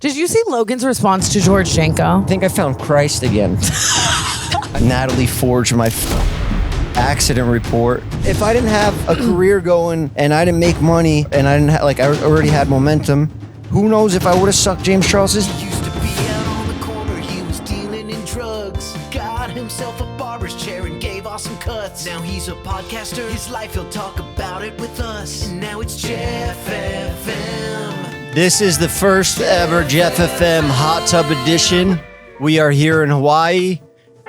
Did you see Logan's response to George Janko? I think I found Christ again. Natalie forged my accident report. If I didn't have a career going and I didn't make money and I didn't I already had momentum, who knows if I would have sucked James Charles's. He used to be out on the corner, he was dealing in drugs. Got himself a barber's chair and gave awesome cuts. Now he's a podcaster, his life, he'll talk about it with us. And now it's Jeff FM. This is the first ever Jeff FM Hot Tub Edition. We are here in Hawaii.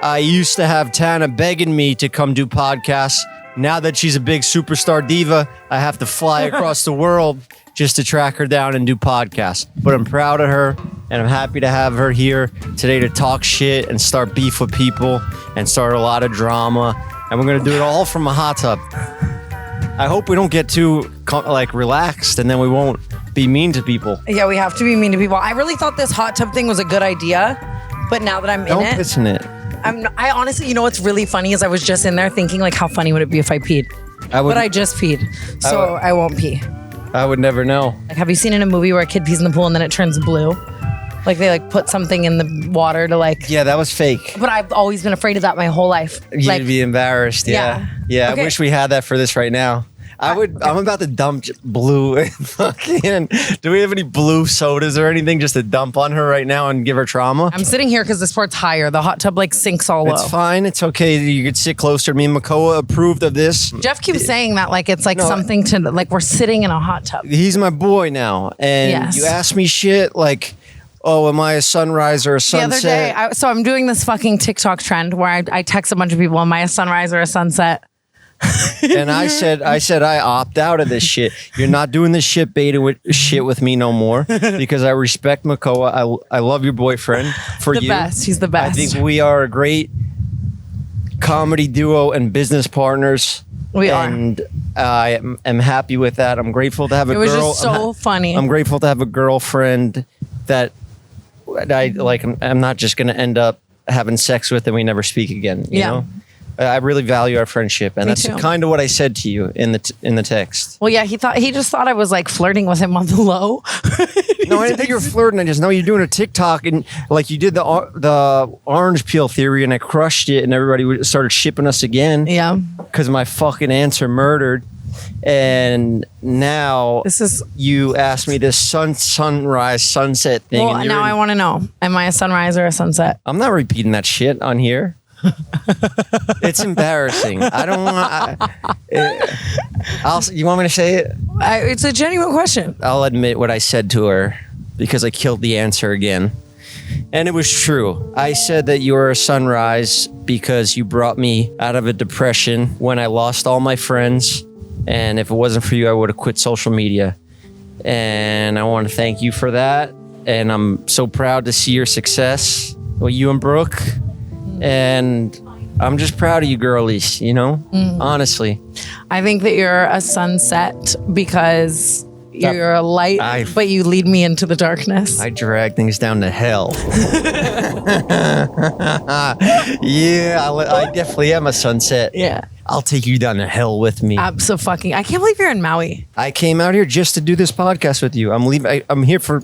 I used to have Tana begging me to come do podcasts. Now that she's a big superstar diva, I have to fly across the world just to track her down and do podcasts. But I'm proud of her, and I'm happy to have her here today to talk shit and start beef with people and start a lot of drama. And we're going to do it all from a hot tub. I hope we don't get too relaxed, and then we won't be mean to people. Yeah, we have to be mean to people. I really thought this hot tub thing was a good idea, but now that I'm in it... Don't piss in it. I honestly, you know what's really funny is I was just in there thinking how funny would it be if I peed? But I just peed, so I won't pee. I would never know. Have you seen in a movie where a kid pees in the pool and then it turns blue? They put something in the water to Yeah, that was fake. But I've always been afraid of that my whole life. You'd be embarrassed, yeah. Yeah, okay. I wish we had that for this right now. I'm about to dump blue. Fucking. Do we have any blue sodas or anything just to dump on her right now and give her trauma? I'm sitting here because this part's higher. The hot tub sinks all low. It's fine. It's okay. You could sit closer. Me and Makoa approved of this. Jeff keeps saying that it's something to we're sitting in a hot tub. He's my boy now, and you ask me shit oh, am I a sunrise or a sunset? The other day, so I'm doing this fucking TikTok trend where I text a bunch of people, am I a sunrise or a sunset? And I said I opt out of this shit. You're not doing this shit shit with me no more because I respect Makoa. I love your boyfriend for you. The best. He's the best. I think we are a great comedy duo and business partners. We are. And I am happy with that. I'm grateful to have a girl. It was just so funny. I'm grateful to have a girlfriend that I'm not just going to end up having sex with and we never speak again. You know? I really value our friendship, and that's kind of what I said to you in the text. Well, yeah, he just thought I was flirting with him on the low. No, I didn't think you were flirting. I just know you're doing a TikTok, and you did the orange peel theory, and I crushed it, and everybody started shipping us again. Yeah, because my fucking answer murdered, and now you asked me this sunrise sunset thing. Well, now I want to know: am I a sunrise or a sunset? I'm not repeating that shit on here. It's embarrassing. I don't want. You want me to say it? It's a genuine question. I'll admit what I said to her because I killed the answer again, and it was true. I said that you were a sunrise because you brought me out of a depression when I lost all my friends, and if it wasn't for you, I would have quit social media. And I want to thank you for that. And I'm so proud to see your success. Well, you and Brooke. And I'm just proud of you girlies, honestly. I think that you're a sunset because you're a light, but you lead me into the darkness. I drag things down to hell. Yeah, I definitely am a sunset. Yeah. I'll take you down to hell with me. Absolutely. I can't believe you're in Maui. I came out here just to do this podcast with you. I'm here for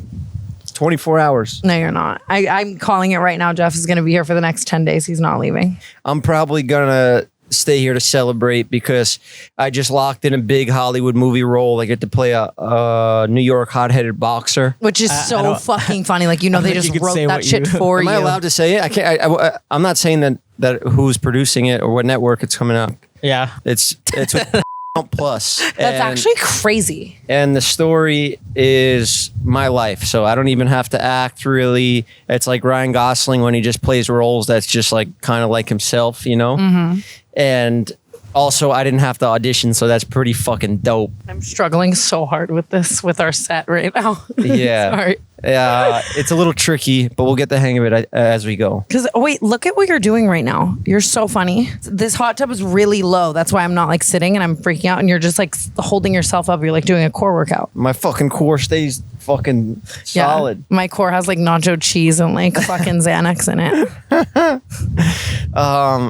24 hours. No, you're not. I'm calling it right now. Jeff is going to be here for the next 10 days. He's not leaving. I'm probably going to stay here to celebrate because I just locked in a big Hollywood movie role. I get to play a New York hot-headed boxer. Which is so fucking funny. They just wrote that shit for you. Am I allowed to say it? I can't. I'm not saying that who's producing it or what network it's coming out. Yeah. It's with Plus. That's actually crazy. And the story is my life, so I don't even have to act really. It's like Ryan Gosling when he just plays roles that's just kind of like himself, Mm-hmm. And also I didn't have to audition, so that's pretty fucking dope. I'm struggling so hard with our set right now. Yeah. Sorry. Yeah, it's a little tricky, but we'll get the hang of it as we go. Because, wait, look at what you're doing right now. You're so funny. This hot tub is really low. That's why I'm not sitting and I'm freaking out. And you're just holding yourself up. You're doing a core workout. My fucking core stays fucking solid. Yeah, my core has nacho cheese and fucking Xanax in it.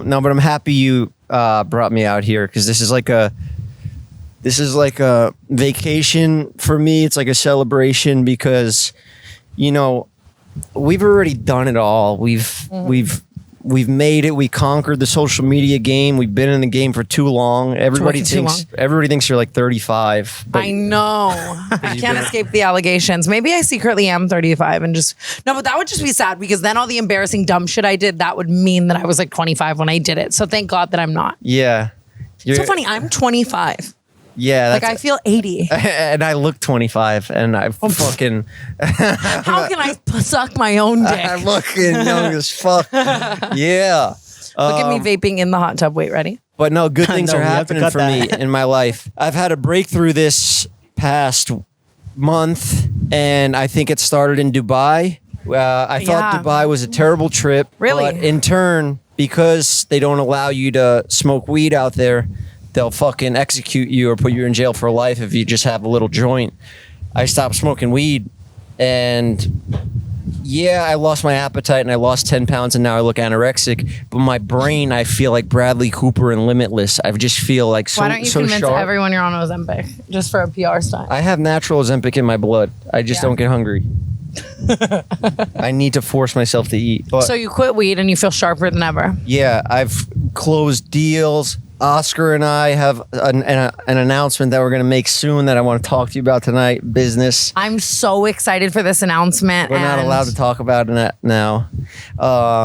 No, but I'm happy you brought me out here because this is like a vacation for me. It's like a celebration because, we've already done it all. We've made it. We conquered the social media game. We've been in the game for too long. Everybody thinks you're like 35. I know. I can't escape the allegations. Maybe I secretly am 35 and just no, but that would just be sad because then all the embarrassing dumb shit I did, that would mean that I was like 25 when I did it. So thank God that I'm not. Yeah. It's so funny. I'm 25. Yeah, like I feel 80, and I look 25, and I fucking. How can I suck my own dick? I'm looking young as fuck. Yeah, look at me vaping in the hot tub. Wait, ready? But no, good things are happening for me in my life. I've had a breakthrough this past month, and I think it started in Dubai. I thought Dubai was a terrible trip. Really? But in turn, because they don't allow you to smoke weed out there, they'll fucking execute you or put you in jail for life if you just have a little joint. I stopped smoking weed, and yeah, I lost my appetite and I lost 10 pounds and now I look anorexic. But my brain, I feel like Bradley Cooper and Limitless. I just feel like so sharp. Why don't you convince everyone you're on Ozempic just for a PR stunt? I have natural Ozempic in my blood. I just don't get hungry. I need to force myself to eat. But so you quit weed and you feel sharper than ever. Yeah, I've closed deals. Oscar and I have an announcement that we're going to make soon that I want to talk to you about tonight. Business. I'm so excited for this announcement. We're not allowed to talk about it now.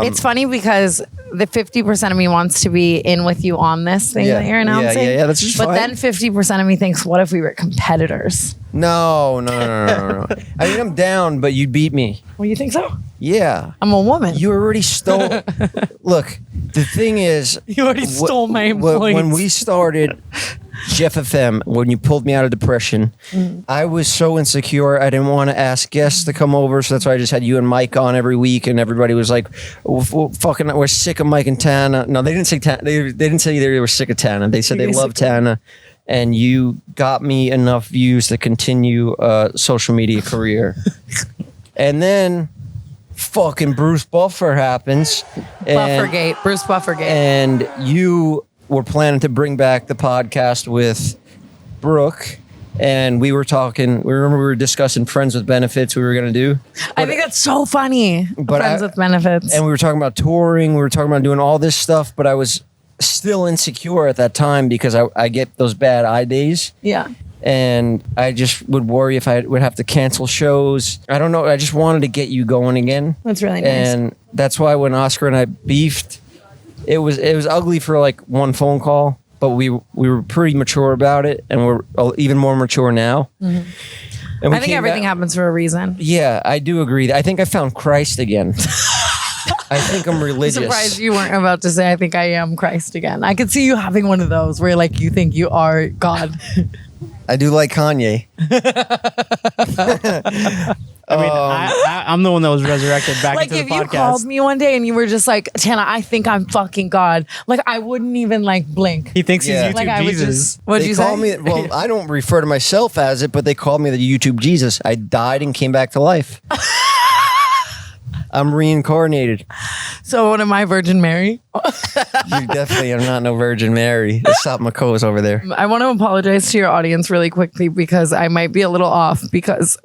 It's funny because the 50% of me wants to be in with you on this thing that you're announcing. Yeah, that's just fine. Then 50% of me thinks, what if we were competitors? No. I mean, I'm down, but you'd beat me. Well, you think so? Yeah. I'm a woman. You already stole. Look, the thing is, you already stole my employees. When we started Jeff FM, when you pulled me out of depression, I was so insecure. I didn't want to ask guests to come over, so that's why I just had you and Mike on every week, and everybody was like, "Fucking, we're sick of Mike and Tana." No, they didn't say Tana. They didn't say they were sick of Tana. They said they love Tana. And you got me enough views to continue a social media career. And then fucking Bruce Buffer happens. Bruce Buffergate. And you were planning to bring back the podcast with Brooke. And we were talking, we were discussing Friends with Benefits we were going to do. I think that's so funny. Friends with Benefits. And we were talking about touring. We were talking about doing all this stuff. But I was still insecure at that time because I get those bad eye days. Yeah. And I just would worry if I would have to cancel shows. I don't know. I just wanted to get you going again. That's really nice. And that's why when Oscar and I beefed, it was ugly for like one phone call, but we were pretty mature about it, and we're even more mature now. Mm-hmm. And I think everything happens for a reason. Yeah, I do agree. I think I found Christ again. I think I'm religious. I'm surprised you weren't about to say, I think I am Christ again. I could see you having one of those where like you think you are God. I do like Kanye. I mean, I'm the one that was resurrected back like into the podcast. Like if you called me one day and you were just like, Tana, I think I'm fucking God. Like I wouldn't even like blink. He thinks he's YouTube like, Jesus. What'd you say? Me, well, I don't refer to myself as it, but they called me the YouTube Jesus. I died and came back to life. I'm reincarnated. So what am I, Virgin Mary? You definitely are not no Virgin Mary. Stop McCo's over there. I want to apologize to your audience really quickly because I might be a little off because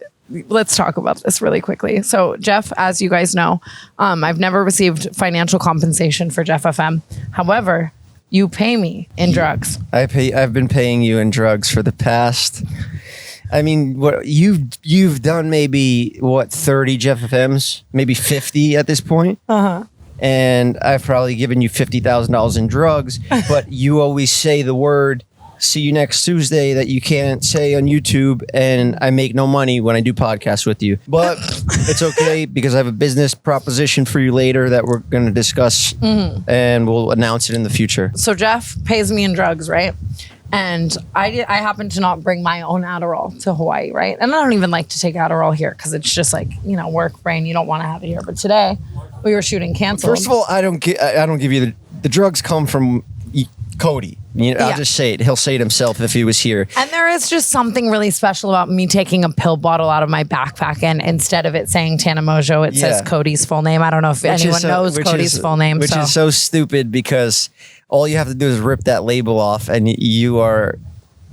let's talk about this really quickly. So Jeff, as you guys know, I've never received financial compensation for Jeff FM. However, you pay me in drugs. I've been paying you in drugs for the past... I mean, what you've done maybe 30 Jeff FMs, maybe 50 at this point. And I've probably given you $50,000 in drugs, but you always say the word "see you next Tuesday" that you can't say on YouTube, and I make no money when I do podcasts with you. But it's okay because I have a business proposition for you later that we're going to discuss, and we'll announce it in the future. So Jeff pays me in drugs, right? And I happen to not bring my own Adderall to Hawaii, right? And I don't even like to take Adderall here because it's just like, work brain. You don't want to have it here. But today we were shooting Canceled. First of all, I don't give you the drugs come from Cody. I'll just say it. He'll say it himself if he was here. And there is just something really special about me taking a pill bottle out of my backpack, and instead of it saying Tana Mojo, it says Cody's full name. I don't know if anyone knows Cody's full name. Which is so stupid because all you have to do is rip that label off and you are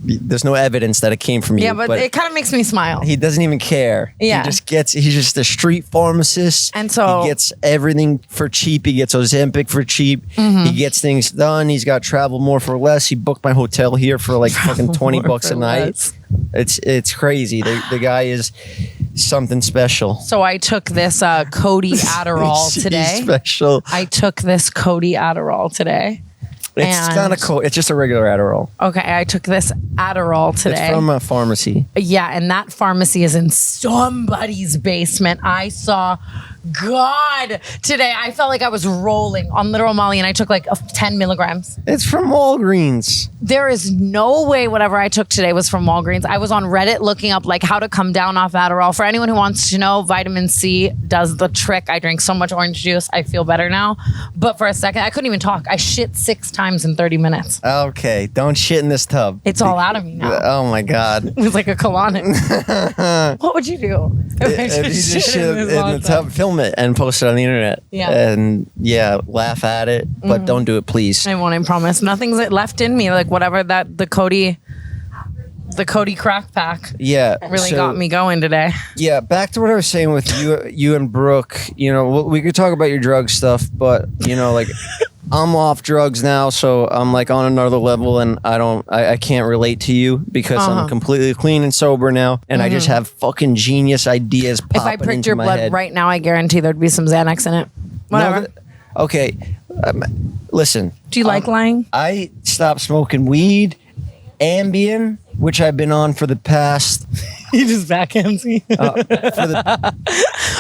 there's no evidence that it came from you. Yeah, but it kind of makes me smile. He doesn't even care. Yeah. He's just a street pharmacist. And so he gets everything for cheap. He gets Ozempic for cheap. He gets things done. He's got travel more for less. He booked my hotel here for like fucking $20 a night. It's crazy. The guy is something special. So I took this Cody Adderall today. Special. I took this Cody Adderall today. It's not a cold. It's just a regular Adderall. Okay, I took this Adderall today. It's from a pharmacy. Yeah, and that pharmacy is in somebody's basement. I saw God today. I felt like I was rolling on literal Molly, and I took like 10 milligrams. It's from Walgreens. There is no way whatever I took today was from Walgreens. I was on Reddit looking up like how to come down off Adderall. For anyone who wants to know, vitamin C does the trick. I drank so much orange juice. I feel better now. But for a second, I couldn't even talk. I shit 6 times in 30 minutes. Okay, don't shit in this tub. It's all out of me now. Oh my God. It was like a colonic. What would you do? If you just shit in the tub, film it and post it on the internet. Yeah. And laugh at it, but don't do it, please. I won't, I promise. Nothing's left in me. Like whatever that the Cody crack pack really got me going today. Yeah, back to what I was saying with you and Brooke. You know, we could talk about your drug stuff, but you know, like I'm off drugs now, so I'm like on another level, and I can't relate to you because I'm completely clean and sober now, and I just have fucking genius ideas popping If I pricked into your my blood head. right now, I guarantee there'd be some Xanax in it. Whatever. Okay, listen. Do you like lying? I stopped smoking weed, Ambien, which I've been on for the past. You just backhands me.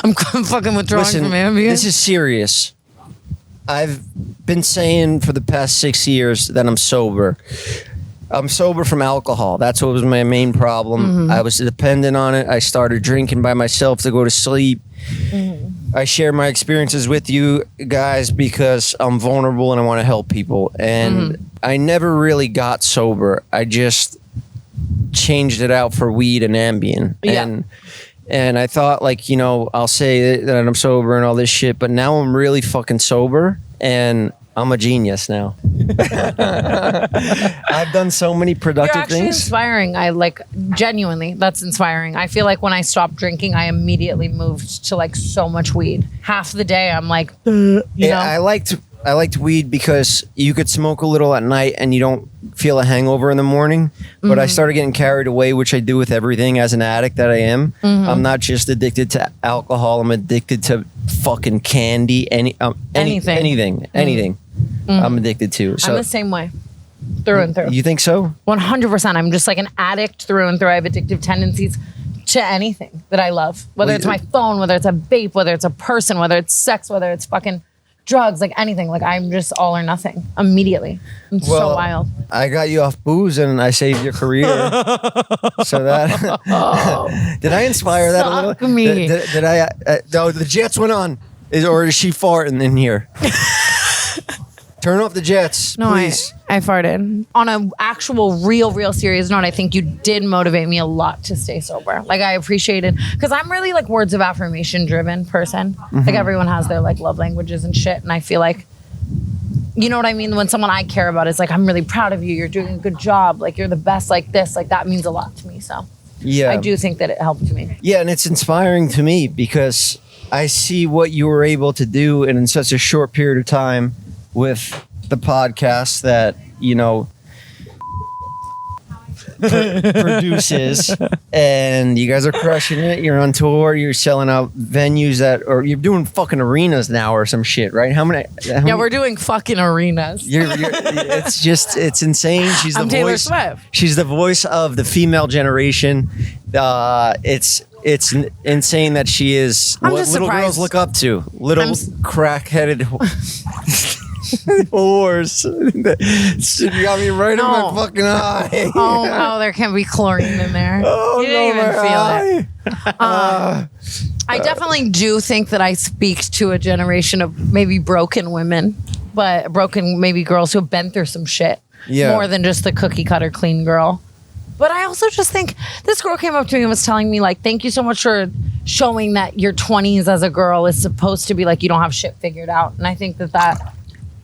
I'm fucking withdrawing from Ambien. This is serious. I've been saying for the past 6 years that I'm sober. I'm sober from alcohol. That's what was my main problem. I was dependent on it. I started drinking by myself to go to sleep. I share my experiences with you guys because I'm vulnerable and I want to help people. And I never really got sober. I just changed it out for weed and Ambien. Yeah. And I thought, like, you know, I'll say that I'm sober and all this shit, but now I'm really fucking sober and I'm a genius now. I've done so many productive You're actually things. inspiring. I like genuinely. That's inspiring. I feel like when I stopped drinking, I immediately moved to like so much weed. Half the day, I'm like, you know. I liked weed because you could smoke a little at night and you don't feel a hangover in the morning. But I started getting carried away, which I do with everything as an addict that I am. I'm not just addicted to alcohol. I'm addicted to fucking candy, anything. I'm addicted to. So I'm the same way, through and through. you think so? 100%. I'm just like an addict through and through. I have addictive tendencies to anything that I love, whether it's my phone, whether it's a vape, whether it's a person, whether it's sex, whether it's fucking drugs, like anything. Like I'm just all or nothing immediately. I'm so wild. I got you off booze and I saved your career. So that did I inspire that a little? Suck me. Did I? No, the jets went on. Or is she farting in here? Turn off the jets, No, please. I farted. On an actual, real serious note, I think you did motivate me a lot to stay sober. Like I appreciated, because I'm really like words of affirmation driven person. Like everyone has their like love languages and shit. And I feel like, you know what I mean? When someone I care about is like, I'm really proud of you. You're doing a good job. Like you're the best, like this, like that means a lot to me. So Yeah. I do think that it helped me. Yeah, and it's inspiring to me because I see what you were able to do in such a short period of time with the podcast that, you know, produces, and you guys are crushing it. You're on tour. You're selling out venues or you're doing fucking arenas now or some shit, right? How many? We're doing fucking arenas. It's insane. She's the I'm Taylor voice. Swift. She's the voice of the female generation. It's insane that she is I'm what just little surprised. girls look up to. Little crack-headed whores. You got me right in my fucking eye. Oh, there can't be chlorine in there. Oh, You didn't no, even my feel it. I definitely do think that I speak to a generation of maybe broken women, but broken maybe girls who have been through some shit. Yeah. More than just the cookie cutter clean girl. But I also just think this girl came up to me and was telling me like, thank you so much for showing that your 20s as a girl is supposed to be like, you don't have shit figured out. And I think that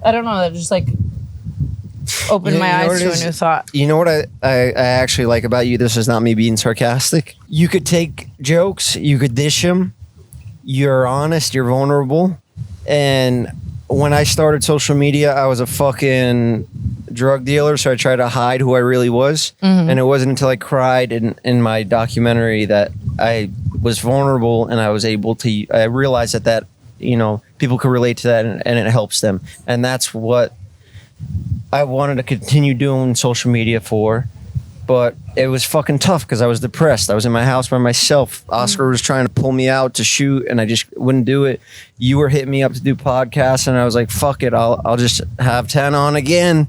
I don't know, that just like, opened my eyes to a new thought. You know what I actually like about you? This is not me being sarcastic. You could take jokes, you could dish them. You're honest, you're vulnerable. And when I started social media, I was a fucking drug dealer, so I tried to hide who I really was. Mm-hmm. And it wasn't until I cried in my documentary that I was vulnerable and I was able to, I realized that people could relate to that and it helps them. And that's what I wanted to continue doing social media for. But it was fucking tough because I was depressed. I was in my house by myself. Oscar was trying to pull me out to shoot, and I just wouldn't do it. You were hitting me up to do podcasts, and I was like, fuck it. I'll just have Tana on again.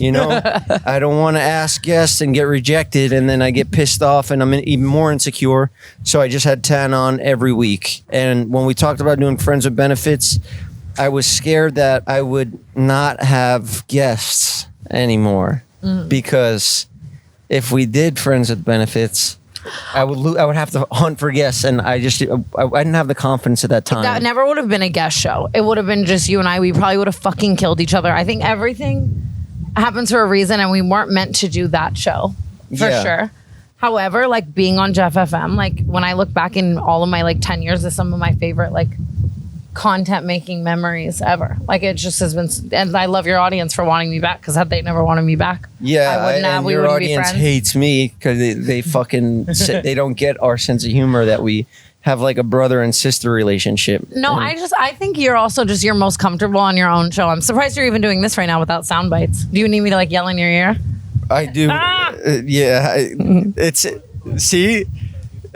I don't want to ask guests and get rejected, and then I get pissed off, and I'm even more insecure. So I just had Tana on every week. And when we talked about doing Friends with Benefits, I was scared that I would not have guests anymore because if we did Friends with Benefits, I would have to hunt for guests, and I didn't have the confidence at that time. That never would have been a guest show. It would have been just you and I. We probably would have fucking killed each other. I think everything happens for a reason, and we weren't meant to do that show for sure. However, like being on Jeff FM, like when I look back in all of my 10 years, is some of my favorite content making memories ever. It just has been, and I love your audience for wanting me back, because had they never wanted me back, I wouldn't have. We wouldn't be friends. Your audience hates me because they fucking they don't get our sense of humor that we have a brother and sister relationship. No, I think you're also just you're most comfortable on your own show. I'm surprised you're even doing this right now without sound bites. Do you need me to yell in your ear? I do. See,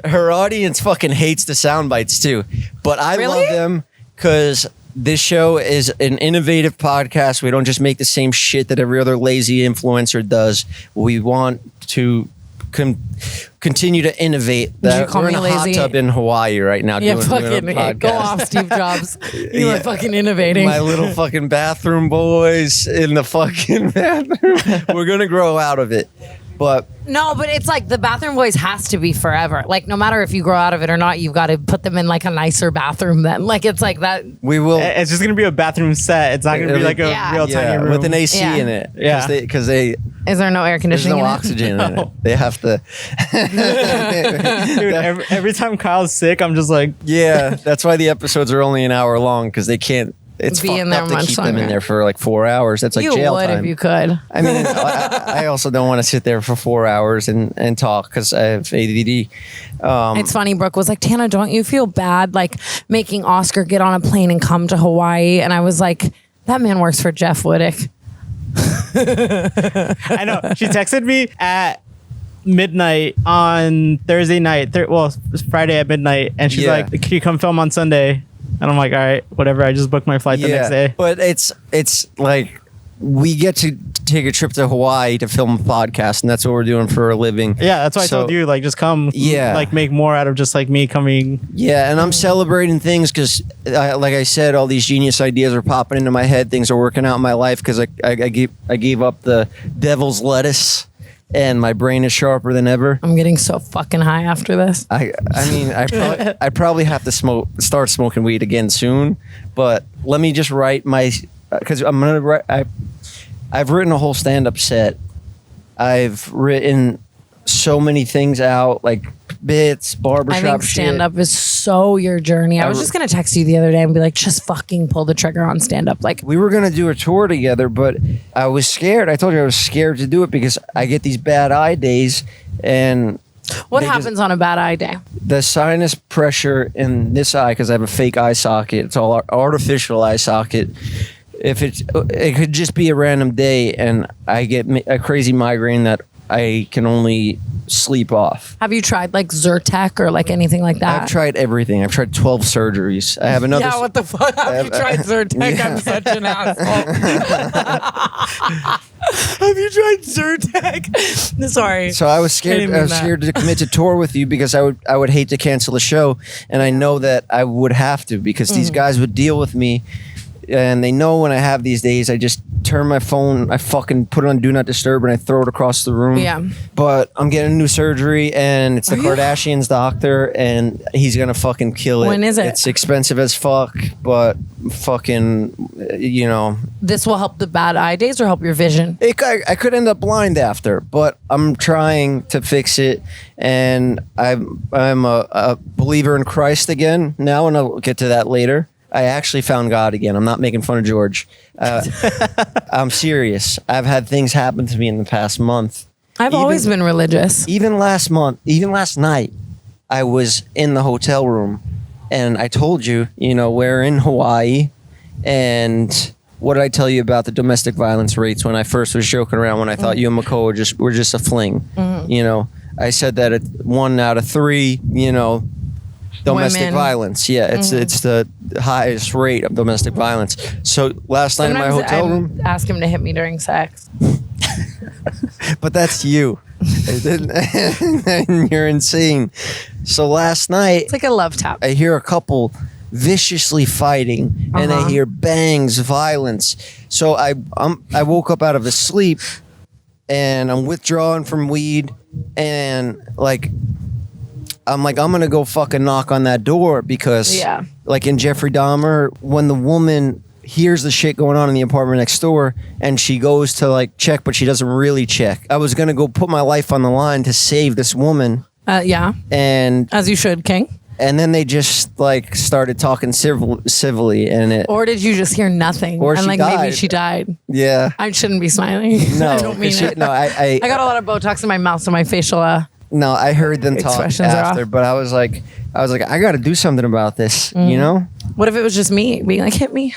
her audience fucking hates the sound bites too, but I love them. Because this show is an innovative podcast. We don't just make the same shit that every other lazy influencer does. We want to continue to innovate. We're in a hot tub in Hawaii right now doing a podcast. Go off, Steve Jobs. You are fucking innovating. My little fucking bathroom boys in the fucking bathroom. We're going to grow out of it. But no, but it's the bathroom boys has to be forever. No matter if you grow out of it or not, you've got to put them in a nicer bathroom then. It's that. We will. It's just going to be a bathroom set. It's not going to be a real tiny room. With an AC in it. Yeah. Because they is there no air conditioning? There's no oxygen in it. They have to. Dude, every time Kyle's sick, I'm just yeah, that's why the episodes are only an hour long, because they can't. It's be fucked in there up to keep longer. them in there for 4 hours. That's jail time. You would if you could. I mean, I also don't want to sit there for 4 hours and talk because I have ADD. It's funny. Brooke was like, Tana, don't you feel bad making Oscar get on a plane and come to Hawaii? And I was like, that man works for Jeff Wittick. I know. She texted me at midnight on Thursday night. It was Friday at midnight. And she's like, can you come film on Sunday? And I'm like, all right, whatever. I just booked my flight the next day. But it's we get to take a trip to Hawaii to film a podcast, and that's what we're doing for a living. Yeah, that's why I told you, just come. Yeah. Make more out of just me coming. Yeah, and I'm celebrating things because, like I said, all these genius ideas are popping into my head. Things are working out in my life because I gave up the devil's lettuce. And my brain is sharper than ever. I'm getting so fucking high after this. I probably have to start smoking weed again soon. But let me just write because I'm gonna write. I've written a whole stand-up set. I've written so many things out, bits, barbershop. I think stand-up is so your journey. I was just gonna text you the other day and be like, just fucking pull the trigger on stand-up. We were gonna do a tour together, but I was scared. I told you I was scared to do it because I get these bad eye days. And what happens on a bad eye day? The sinus pressure in this eye, because I have a fake eye socket. It's all artificial eye socket. It could just be a random day, and I get a crazy migraine that I can only sleep off. Have you tried Zyrtec or anything like that? I've tried everything. I've tried 12 surgeries. I have another. Yeah, what the fuck? Have you tried Zyrtec? Yeah. I'm such an asshole. Have you tried Zyrtec? Sorry. So I was scared. I was scared to commit to tour with you because I would hate to cancel a show, and I know that I would have to because these guys would deal with me. And they know when I have these days, I just turn my phone, I fucking put it on Do Not Disturb, and I throw it across the room. Yeah. But I'm getting a new surgery, and it's the Kardashians' doctor, and he's gonna fucking kill it. When is it? It's expensive as fuck, but fucking, you know. This will help the bad eye days or help your vision? I could end up blind after, but I'm trying to fix it, and I'm a believer in Christ again now, and I'll get to that later. I actually found God again. I'm not making fun of George. I'm serious. I've had things happen to me in the past month. I've always been religious. Even last night, I was in the hotel room, and I told you, we're in Hawaii, and what did I tell you about the domestic violence rates when I first was joking around when I thought you and Makoa were just a fling? Mm-hmm. I said that 1 out of 3, domestic Women. Violence. Yeah, it's the highest rate of domestic violence. So last night in my hotel room, ask him to hit me during sex. but that's you. And you're insane. So last night, It's like a love tap. I hear a couple viciously fighting, and I hear bangs, violence. So I woke up out of a sleep, and I'm withdrawing from weed, and I'm gonna go fucking knock on that door because, like in Jeffrey Dahmer, when the woman hears the shit going on in the apartment next door and she goes to check, but she doesn't really check. I was gonna go put my life on the line to save this woman. Yeah. And as you should, King. And then they just started talking civilly, and or did you just hear nothing? Or and she died. Maybe she died. Yeah. I shouldn't be smiling. No, I don't mean it. No, I got a lot of Botox in my mouth, so my facial. No, I heard them talk Expressions are after, off. but I was like, I got to do something about this. You know? What if it was just me being like, hit me?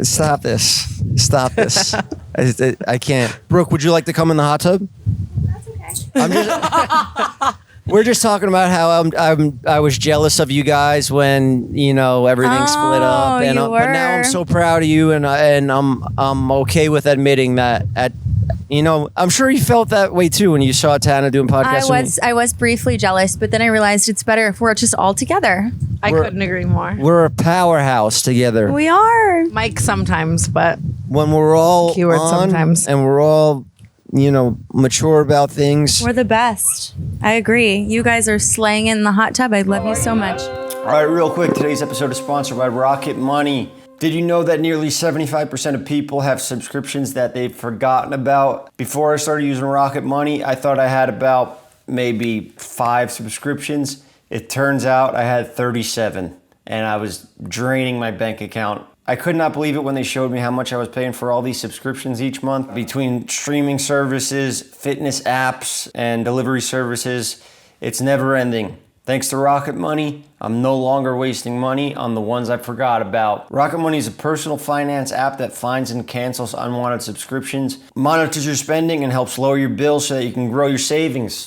Stop this! Stop this! I can't. Brooke, would you like to come in the hot tub? That's okay. I'm just. We're just talking about how I was jealous of you guys when everything split up, and but now I'm so proud of you, and I'm okay with admitting that I'm sure you felt that way too when you saw Tana doing podcasts. I was briefly jealous, but then I realized it's better if we're just all together. I couldn't agree more. We're a powerhouse together. We are. Mike sometimes, but when we're all keyword on sometimes, and we're all mature about things. We're the best. I agree. You guys are slaying it in the hot tub. I love you so much. All right, real quick, today's episode is sponsored by Rocket Money. Did you know that nearly 75% of people have subscriptions that they've forgotten about? Before I started using Rocket Money, I thought I had about maybe 5 subscriptions. It turns out I had 37, and I was draining my bank account. I could not believe it when they showed me how much I was paying for all these subscriptions each month. Between streaming services, fitness apps, and delivery services, it's never ending. Thanks to Rocket Money, I'm no longer wasting money on the ones I forgot about. Rocket Money is a personal finance app that finds and cancels unwanted subscriptions, monitors your spending, and helps lower your bills so that you can grow your savings.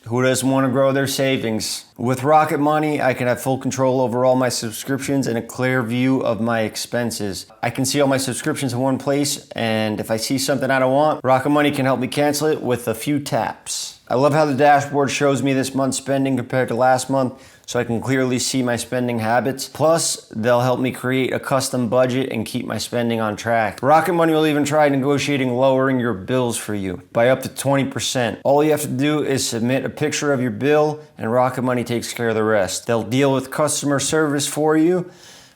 Who doesn't want to grow their savings? With Rocket Money, I can have full control over all my subscriptions and a clear view of my expenses. I can see all my subscriptions in one place, and if I see something I don't want, Rocket Money can help me cancel it with a few taps. I love how the dashboard shows me this month's spending compared to last month, so I can clearly see my spending habits. Plus, they'll help me create a custom budget and keep my spending on track. Rocket Money will even try negotiating lowering your bills for you by up to 20%. All you have to do is submit a picture of your bill, and Rocket Money takes care of the rest. They'll deal with customer service for you.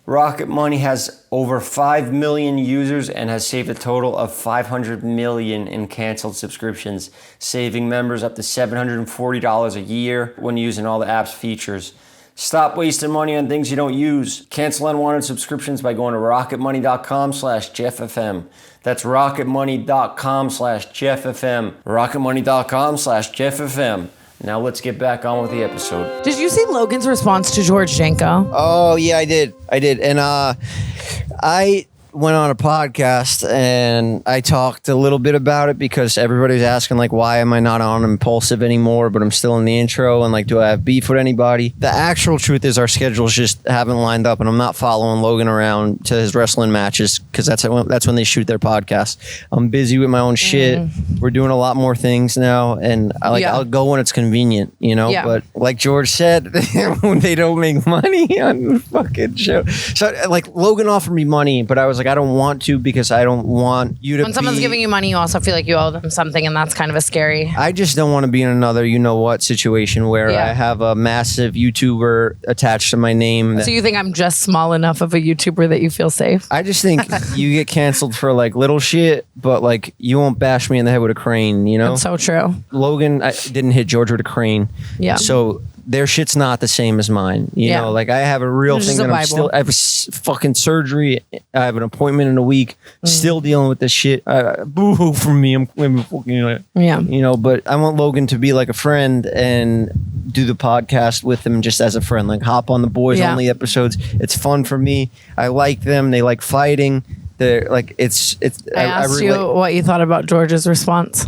Rocket Money has over 5 million users and has saved a total of 500 million in canceled subscriptions, saving members up to $740 a year when using all the app's features. Stop wasting money on things you don't use. Cancel unwanted subscriptions by going to rocketmoney.com/JeffFM. That's rocketmoney.com/JeffFM. rocketmoney.com/JeffFM. Now let's get back on with the episode. did you see Logan's response to George Janko? Oh, yeah, I did. And I went on a podcast and I talked a little bit about it because everybody's asking, why am I not on Impulsive anymore, but I'm still in the intro, and, do I have beef with anybody? The actual truth is our schedules just haven't lined up, and I'm not following Logan around to his wrestling matches because that's when they shoot their podcast. I'm busy with my own shit. We're doing a lot more things now, and I'll go when it's convenient, you know. Yeah. But like George said, they don't make money on the fucking show. So like Logan offered me money, but I was like, I don't want to because I don't want you to. When someone's giving you money, you also feel like you owe them something, and that's kind of a scary. I just don't want to be in another you know what situation where I have a massive YouTuber attached to my name. So you think I'm just small enough of a YouTuber that you feel safe? I just think you get canceled for like little shit, but like you won't bash me in the head with a crane, you know? That's so true. Logan didn't hit George with a crane. Yeah. So their shit's not the same as mine. You know, like I have a real It's thing just a that I'm Bible. still, I have fucking surgery. I have an appointment in a week, still dealing with this shit. Boo-hoo from me. I'm fucking, you know, but I want Logan to be like a friend and do the podcast with him just as a friend, like hop on the boys only episodes. It's fun for me. I like them. They like fighting. They're like, it's, I asked you what you thought about George's response.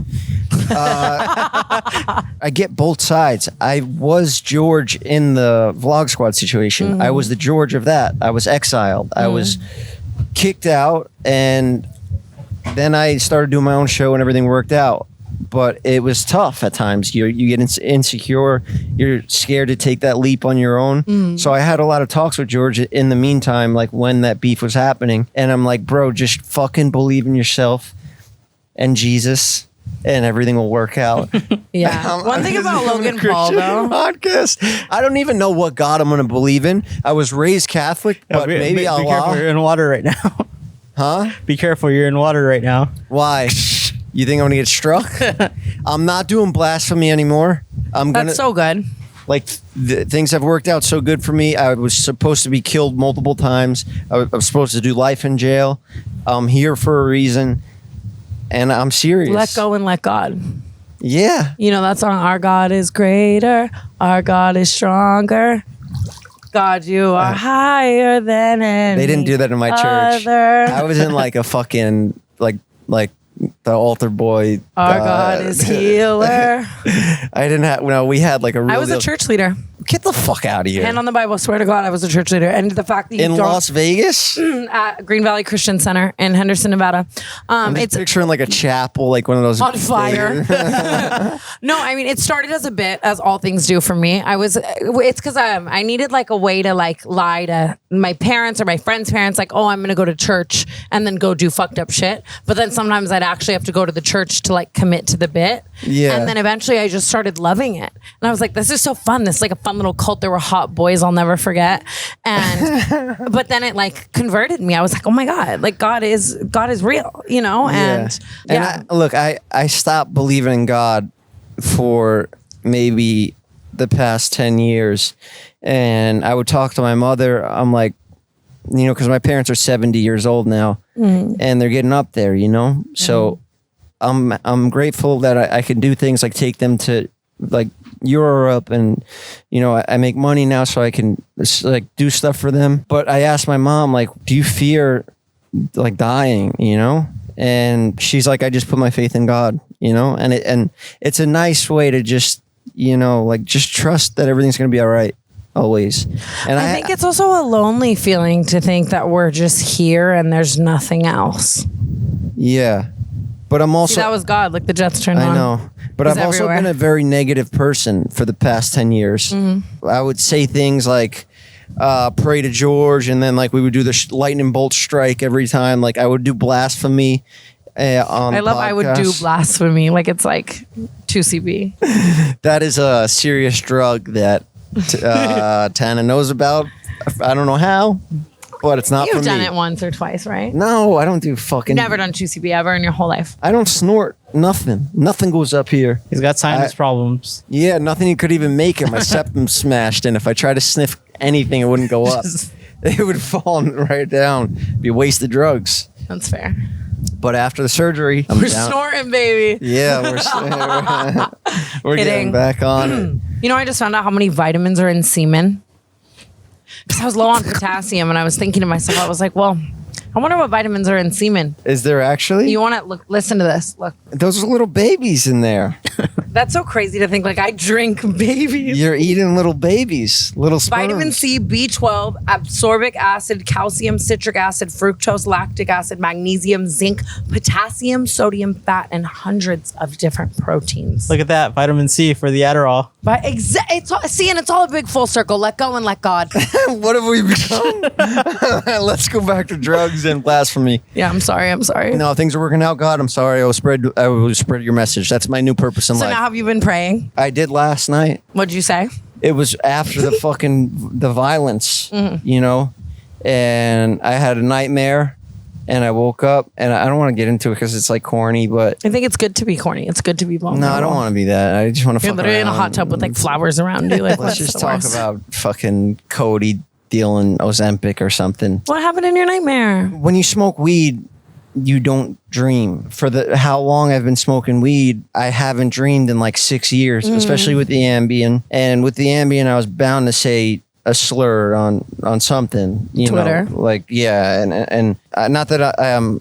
I get both sides. I was George in the Vlog Squad situation. I was the George of that. I was exiled. I was kicked out, and then I started doing my own show, and everything worked out. But it was tough at times. You get insecure. You're scared to take that leap on your own. So I had a lot of talks with George in the meantime, like when that beef was happening. And I'm like, bro, just fucking believe in yourself and Jesus, and everything will work out. Yeah. One thing about Logan Paul, though. Podcast. I don't even know what God I'm going to believe in. I was raised Catholic, but maybe Allah. Be careful, you're in water right now. Huh? Be careful, you're in water right now. Why? You think I'm going to get struck? I'm not doing blasphemy anymore. That's so good. Like, things have worked out so good for me. I was supposed to be killed multiple times. I was supposed to do life in jail. I'm here for a reason. And I'm serious. Let go and let God. Yeah. You know that song, Our God is greater, our God is stronger. God, you are higher than any. They didn't do that in my church. other. I was in like a fucking, like the altar boy. Our God is healer. I didn't have, no, we had like a real I was a church leader. Get the fuck out of here. And on the Bible, swear to God, I was a church leader. And the fact that you in don't Las Vegas? at Green Valley Christian Center in Henderson, Nevada. It's picturing like a chapel, like one of those on fire. No, I mean, it started as a bit, as all things do for me. It's because I needed like a way to like lie to my parents or my friends' parents, like, oh, I'm going to go to church and then go do fucked up shit. But then sometimes I'd actually have to go to the church to like commit to the bit. Yeah. And then eventually I just started loving it. And I was like, this is so fun. This is like a fun little cult. There were hot boys I'll never forget. And but then it like converted me. I was like, oh my God, like God is real, you know? And I stopped believing in God for maybe the past 10 years. And I would talk to my mother. I'm like, you know, because my parents are 70 years old now and they're getting up there, you know? So I'm grateful that I can do things like take them to like Europe, and you know, I make money now so I can like do stuff for them. But I asked my mom, like, do you fear like dying, you know? And she's like, I just put my faith in God, you know? And it's a nice way to just, you know, like just trust that everything's going to be all right always. And I think it's also a lonely feeling to think that we're just here and there's nothing else. Yeah. But I'm also... See, that was God, like the Jets turned on. I know. But I've also been a very negative person for the past 10 years. I would say things like, pray to George, and then like we would do the lightning bolt strike every time. Like I would do blasphemy on I would do blasphemy. Like it's like 2CB. That is a serious drug that Tana knows about. I don't know how. But it's not for me. You've done it once or twice, right? No, I don't do fucking... Never done 2CB ever in your whole life. I don't snort nothing. Nothing goes up here. He's got sinus problems. Yeah, nothing you could even make it. My septum's smashed, and if I try to sniff anything, it wouldn't go up. It would fall right down. Be a waste of drugs. That's fair. But after the surgery... We're snorting, baby. Yeah, we're getting back on it. You know, I just found out how many vitamins are in semen. Because I was low on potassium, and I was thinking to myself, I was like, well, I wonder what vitamins are in semen. Is there actually? You want to look? Listen to this. Look, Those are little babies in there. that's so crazy to think. Like I drink babies. You're eating little babies, little sperms. Vitamin C, B12, ascorbic acid, calcium, citric acid, fructose, lactic acid, magnesium, zinc, potassium, sodium, fat, and hundreds of different proteins. Look at that. Vitamin C for the Adderall. But it's all a big full circle. Let go and let God. What have we become? Let's go back to drugs and blasphemy. Yeah, I'm sorry. No, things are working out, God. I'm sorry. I will spread your message. That's my new purpose in So life. now have you been praying? I did last night. What'd you say? It was after the violence, and I had a nightmare, and I woke up, and I don't want to get into it because it's like corny, but I think it's good to be corny. It's good to be vulnerable. no, I don't want to be that. I just want to You're fuck literally in a around. hot tub with like flowers around you. Like, Let's that's just the talk worst. about fucking Cody dealing Ozempic or something. What happened in your nightmare? When you smoke weed, you don't dream. For how long I've been smoking weed, I haven't dreamed in like 6 years, especially with the Ambien. And with the Ambien, I was bound to say a slur on something, Twitter. know, like and not that I am.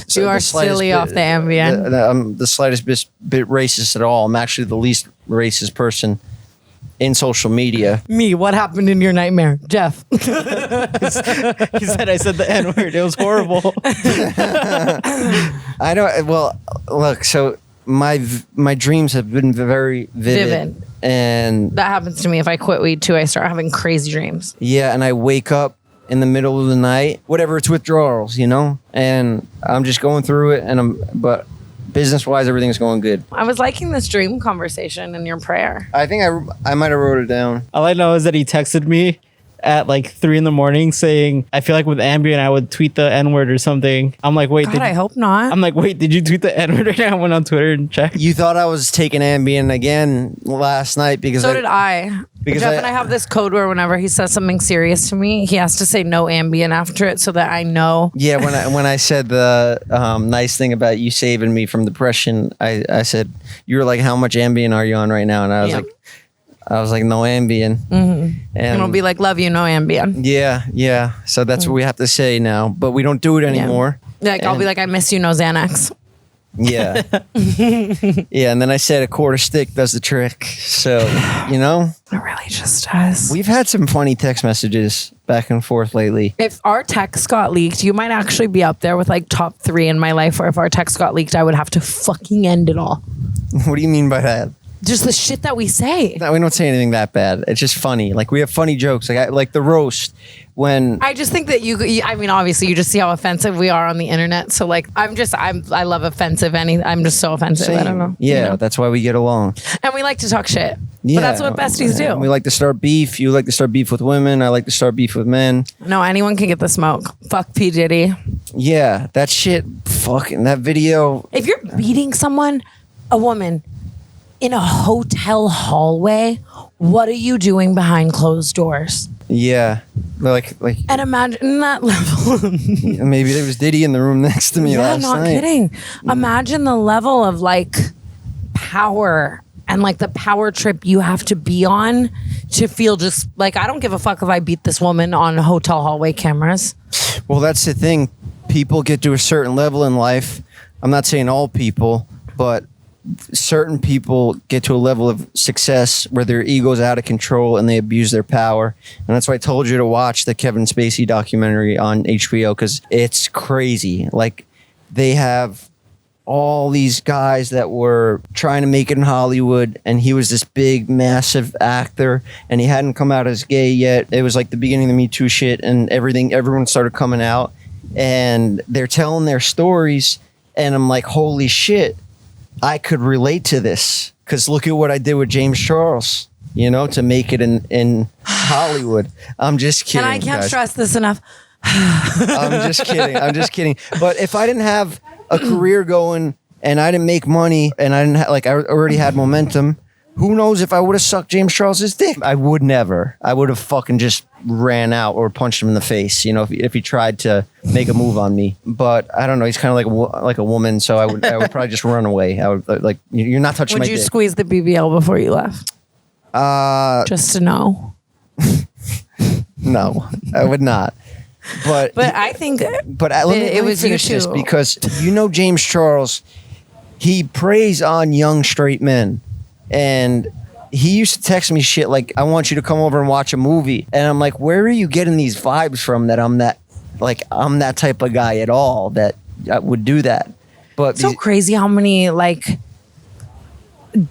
You are silly off the Ambien. I'm the slightest bit racist at all. I'm actually the least racist person in social media. Me, what happened in your nightmare? Jeff. He said I said the N-word. It was horrible. I know. Well, look. So my dreams have been very vivid. And That happens to me. If I quit weed too, I start having crazy dreams. yeah, and I wake up in the middle of the night, whatever, it's withdrawals, and I'm just going through it, but business-wise, everything's going good. I was liking this dream conversation in your prayer. I think I might have wrote it down. All I know is that he texted me at like 3 a.m. saying, I feel like with Ambien, I would tweet the N-word or something. I'm like, wait, God, I hope not. I'm like, wait, did you tweet the N-word? And I went on Twitter and checked. You thought I was taking Ambien again last night because So did I. Because Jeff and I have this code where whenever he says something serious to me, he has to say no Ambien after it so that I know. Yeah, when I said the nice thing about you saving me from depression, I said, you were like, how much Ambien are you on right now? And I was like, no Ambien. And it'll be like, love you, no Ambien. Yeah. So that's what we have to say now, but we don't do it anymore. Like, I'll be like, I miss you, no Xanax. Yeah. Yeah, and then I said a quarter stick does the trick. So, It really just does. we've had some funny text messages back and forth lately. If our text got leaked, you might actually be up there with like top 3 in my life, where if our text got leaked, I would have to fucking end it all. What do you mean by that? Just the shit that we say. No, we don't say anything that bad. It's just funny. Like, we have funny jokes. Like the roast when I just think that I mean, obviously, you just see how offensive we are on the internet. So, like, I love offensive. I'm just so offensive. I don't know. Yeah, that's why we get along. And we like to talk shit. Yeah, But that's what besties do. We like to start beef. You like to start beef with women. I like to start beef with men. No, anyone can get the smoke. Fuck P. Diddy. Yeah, that shit. Fucking that video. If you're beating a woman, in a hotel hallway, what are you doing behind closed doors? Yeah, like And imagine that level. maybe there was Diddy in the room next to me Yeah, last not night. kidding. Imagine the level of like power and like the power trip you have to be on to feel just like, I don't give a fuck if I beat this woman on hotel hallway cameras. Well, that's the thing. People get to a certain level in life. I'm not saying all people, but certain people get to a level of success where their ego's out of control and they abuse their power. And that's why I told you to watch the Kevin Spacey documentary on HBO, because it's crazy. Like, they have all these guys that were trying to make it in Hollywood, and he was this big, massive actor, and he hadn't come out as gay yet. It was like the beginning of the Me Too shit, and everyone started coming out, and they're telling their stories, and I'm like, holy shit, I could relate to this, because look at what I did with James Charles, to make it in Hollywood. I'm just kidding. And I can't guys. stress this enough. I'm just kidding. But if I didn't have a career going and I didn't make money and I didn't I already had momentum, who knows if I would have sucked James Charles's dick? I would never. I would have fucking just ran out or punched him in the face, if he tried to make a move on me. But I don't know. He's kind of like a woman, so I would probably just run away. I would you're not touching my dick. Would you squeeze the BBL before you left? Just to know. No, I would not. But I think let me finish this, too. because James Charles, he preys on young straight men, and he used to text me shit like, I want you to come over and watch a movie. And I'm like, where are you getting these vibes from that I'm that type of guy at all that would do that? But so crazy how many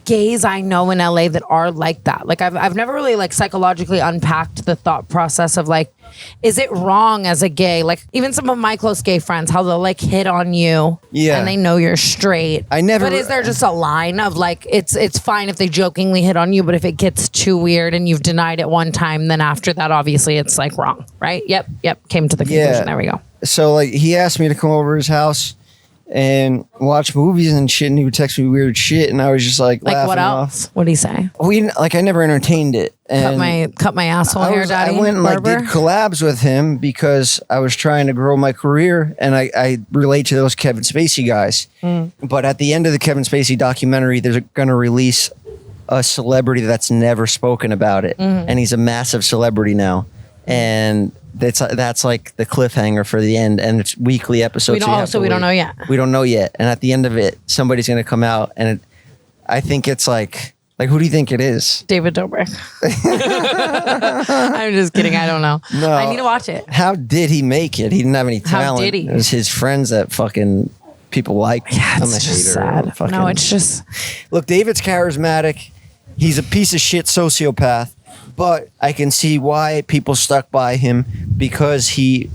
gays I know in LA that are like that. Like I've never really psychologically unpacked the thought process of is it wrong as a gay? Like even some of my close gay friends, how they'll hit on you, and they know you're straight. But is there just a line of it's fine if they jokingly hit on you, but if it gets too weird and you've denied it one time, then after that, obviously it's wrong, right? Yep. Came to the conclusion. Yeah. There we go. So he asked me to come over to his house and watch movies and shit, and he would text me weird shit, and I was just laughing what else? off. What did he say? I never entertained it. And Cut my asshole hair, daddy. I went and Barber? did collabs with him because I was trying to grow my career, and I relate to those Kevin Spacey guys. But at the end of the Kevin Spacey documentary, they're going to release a celebrity that's never spoken about it, and he's a massive celebrity now, and that's the cliffhanger for the end, and it's weekly episodes. We don't know yet. We don't know yet, and at the end of it, somebody's going to come out, and I think it's who do you think it is? David Dobrik. I'm just kidding. I don't know. No. I need to watch it. How did he make it? He didn't have any talent. How did he? It was his friends that fucking people liked. Yeah, I'm it's a just hater. sad. No, it's just... Look, David's charismatic. He's a piece of shit sociopath, but I can see why people stuck by him, because he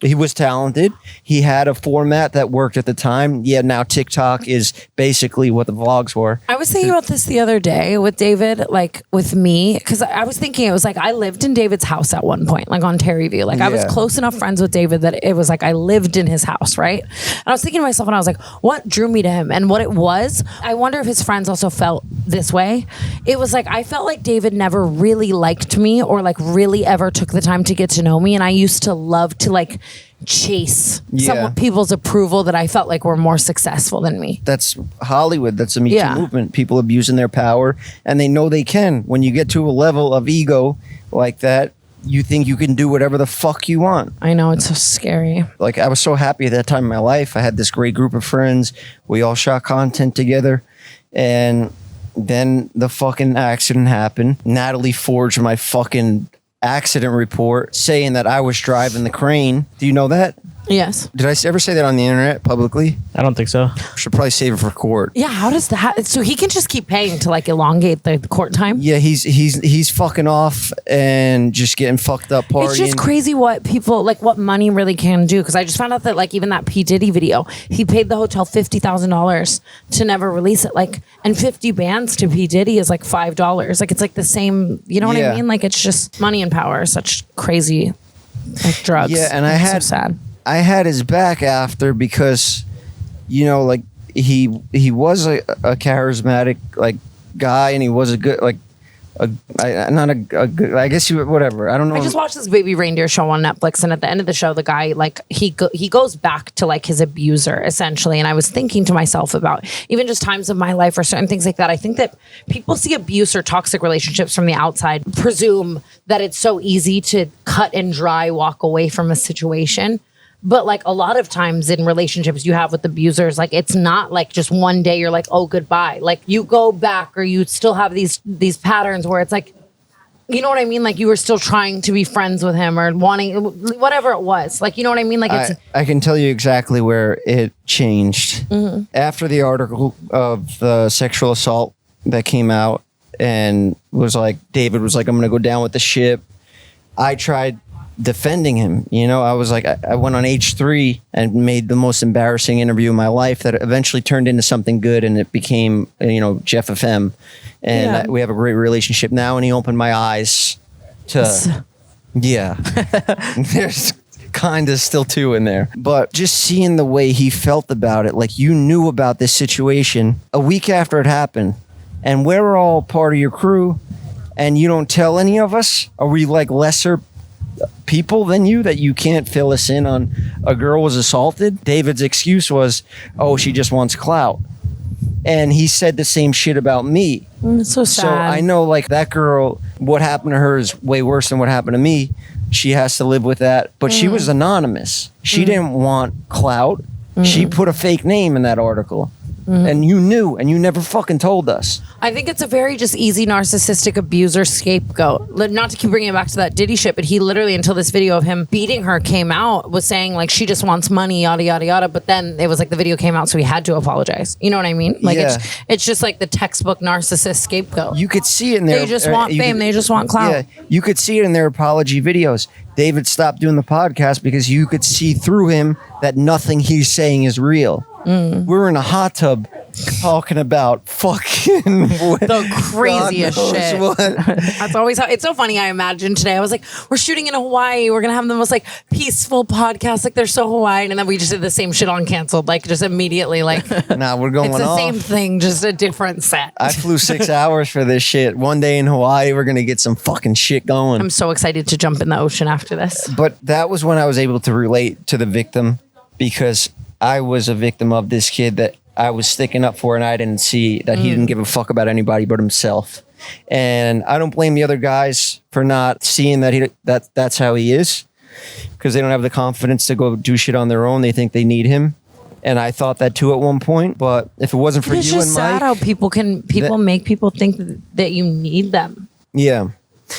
was talented. He had a format that worked at the time. Yeah, now TikTok is basically what the vlogs were. I was thinking about this the other day with David, with me, because I was thinking, it was I lived in David's house at one point, on Terryview. I was close enough friends with David that it was I lived in his house, right? And I was thinking to myself, and I was like, what drew me to him? And what it was, I wonder if his friends also felt this way. It was I felt like David never really liked me, or really ever took the time to get to know me. And I used to love to chase some people's approval that I felt were more successful than me. That's Hollywood. That's the Me Too movement. People abusing their power, and they know they can. When you get to a level of ego like that, you think you can do whatever the fuck you want. I know, it's so scary. I was so happy at that time in my life. I had this great group of friends. We all shot content together, and then the fucking accident happened. Natalie forged my fucking accident report saying that I was driving the crane. Do you know that? Yes. Did I ever say that on the internet publicly? I don't think so. Should probably save it for court. Yeah, how does that? So he can just keep paying to elongate the court time? Yeah, he's fucking off and just getting fucked up partying. It's just crazy what people what money really can do. Because I just found out that even that P Diddy video, he paid the hotel $50,000 to never release it. And 50 bands to P Diddy is $5. It's the same. You know what I mean? It's just money and power are such crazy drugs. Yeah, and so sad. I had his back after, because he was a charismatic guy, and he was a good I guess whatever. I don't know. I just watched this Baby Reindeer show on Netflix, and at the end of the show, the guy he goes back to his abuser essentially. And I was thinking to myself about even just times of my life or certain things like that. I think that people see abuse or toxic relationships from the outside, presume that it's so easy to cut and dry walk away from a situation. But a lot of times in relationships you have with abusers, it's not just one day you're oh, goodbye. You go back, or you still have these patterns where it's you know what I mean? You were still trying to be friends with him, or wanting whatever it was. You know what I mean? It's I can tell you exactly where it changed. After the article of the sexual assault that came out, and was David was I'm going to go down with the ship. I tried defending him. I was I went on H3 and made the most embarrassing interview of my life that eventually turned into something good, and it became Jeff FM, and we have a great relationship now, and he opened my eyes to there's kind of still two in there, but just seeing the way he felt about it, you knew about this situation a week after it happened, and we're all part of your crew, and you don't tell any of us. Are we lesser people than you, that you can't fill us in on a girl was assaulted? David's excuse was, oh, she just wants clout. And he said the same shit about me. It's so sad. So I know that girl, what happened to her is way worse than what happened to me. she has to live with that. But she was anonymous. She didn't want clout. She put a fake name in that article. And you knew, and you never fucking told us. I think it's a very just easy narcissistic abuser scapegoat. Not to keep bringing it back to that Diddy shit, but he literally, until this video of him beating her came out, was saying like she just wants money, yada yada yada. But then it was like the video came out, so he had to apologize. You know what I mean? Like it's just like the textbook narcissist scapegoat. You could see it in there. They just want fame. They just want clout. Yeah, you could see it in their apology videos. David stopped doing the podcast because you could see through him that nothing he's saying is real. We're in a hot tub talking about fucking the craziest shit. What. That's always how. It's so funny. I imagine today I was like, we're shooting in Hawaii. We're gonna have the most like peaceful podcast. Like they're so Hawaiian, and then we just did the same shit on Canceled. Like just immediately. Like nah, we're going it's the off. same thing, just a different set. I flew 6 hours for this shit. One day in Hawaii, we're gonna get some fucking shit going. I'm so excited to jump in the ocean after this. But that was when I was able to relate to the victim, because I was a victim of this kid that I was sticking up for, and I didn't see that he didn't give a fuck about anybody but himself. And I don't blame the other guys for not seeing that that's how he is, because they don't have the confidence to go do shit on their own. They think they need him. And I thought that too at one point. But if it wasn't for it's you just and sad Mike, how people make people think that you need them. yeah.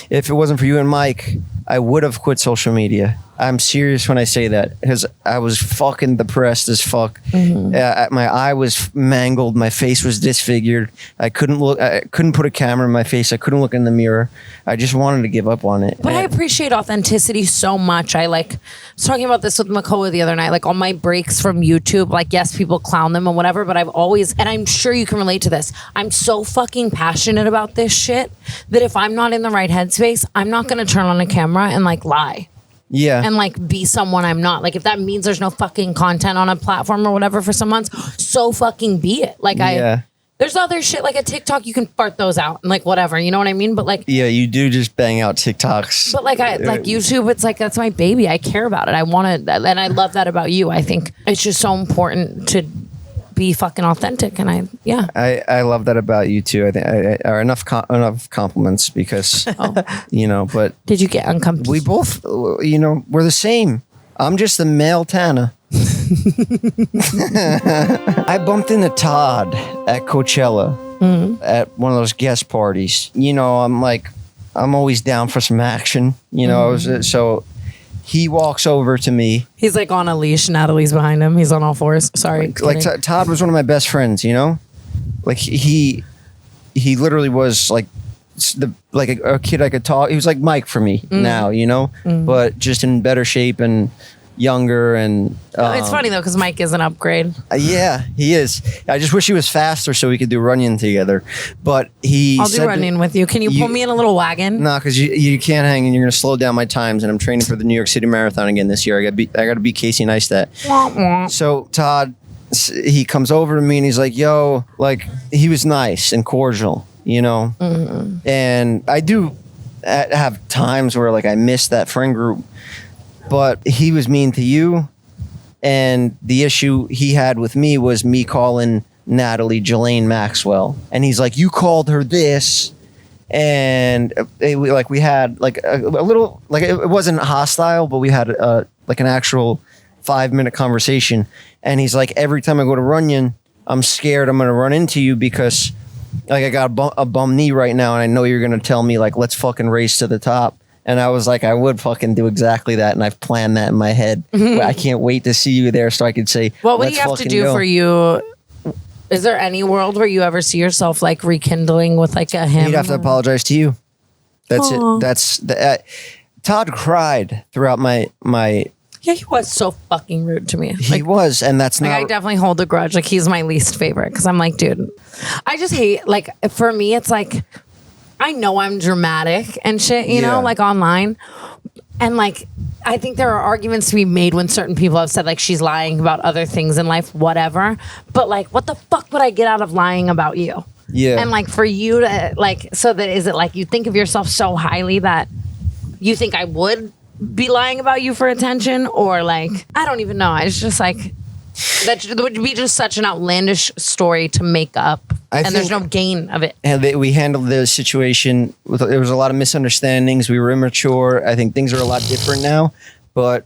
If it wasn't for you and Mike, I would have quit social media. I'm serious when I say that, because I was fucking depressed as fuck. My eye was mangled. My face was disfigured. I couldn't look. I couldn't put a camera in my face. I couldn't look in the mirror. I just wanted to give up on it. But I appreciate authenticity so much. I was talking about this with Makoa the other night. Like on my breaks from YouTube, like yes, people clown them and whatever, but I've always, and I'm sure you can relate to this, I'm so fucking passionate about this shit that if I'm not in the right headspace, I'm not going to turn on a camera and like lie. Yeah. And like be someone I'm not. Like if that means there's no fucking content on a platform or whatever for some months, so fucking be it. Like there's other shit like a TikTok, you can fart those out and like whatever, you know what I mean? But like yeah, you do just bang out TikToks. But like like YouTube, it's like that's my baby. I care about it. I want to, and I love that about you. I think it's just so important to be fucking authentic, and I love that about you too. I think I are enough compliments because But did you get uncomfortable? we both we're the same. I'm just the male Tana. I bumped into Todd at Coachella at one of those guest parties. I'm always down for some action. So he walks over to me. He's like on a leash. Natalie's behind him. He's on all fours. Sorry. Like Todd was one of my best friends, Like he literally was like a kid I could talk. He was like Mike for me now, but just in better shape and younger. And it's funny though because Mike is an upgrade. Yeah, he is. I just wish he was faster so we could do Runyon together. But I'll do Runyon with you. Can you pull me in a little wagon? Nah, because you can't hang, and you're gonna slow down my times. And I'm training for the New York City Marathon again this year. I got to beat Casey Neistat. So Todd, he comes over to me and he's like, "Yo," like he was nice and cordial, And I do have times where like I miss that friend group. But he was mean to you, and the issue he had with me was me calling Natalie Jelaine Maxwell, and he's like, "You called her this," and we had like a little, like it wasn't hostile, but we had like an actual 5-minute conversation, and he's like, "Every time I go to Runyon, I'm scared I'm gonna run into you because like I got a bum knee right now, and I know you're gonna tell me like let's fucking race to the top." And I was like, I would fucking do exactly that. And I've planned that in my head. I can't wait to see you there so I could say, what would you have to do for you? Is there any world where you ever see yourself like rekindling with like a him? You'd have to apologize to you. That's it. That's Todd cried throughout my. Yeah, he was so fucking rude to me. He was, and that's not. I definitely hold a grudge. Like he's my least favorite because I'm like, dude, I just hate. Like for me, it's like. I know I'm dramatic and shit, you know, like online. And like, I think there are arguments to be made when certain people have said like she's lying about other things in life, whatever. But like, what the fuck would I get out of lying about you? Yeah. And like for you to like, so that is it like you think of yourself so highly that you think I would be lying about you for attention? Or like, I don't even know. It's just like, that would be just such an outlandish story to make up and there's no gain of it. And we handled the situation there was a lot of misunderstandings. We were immature. I think things are a lot different now. But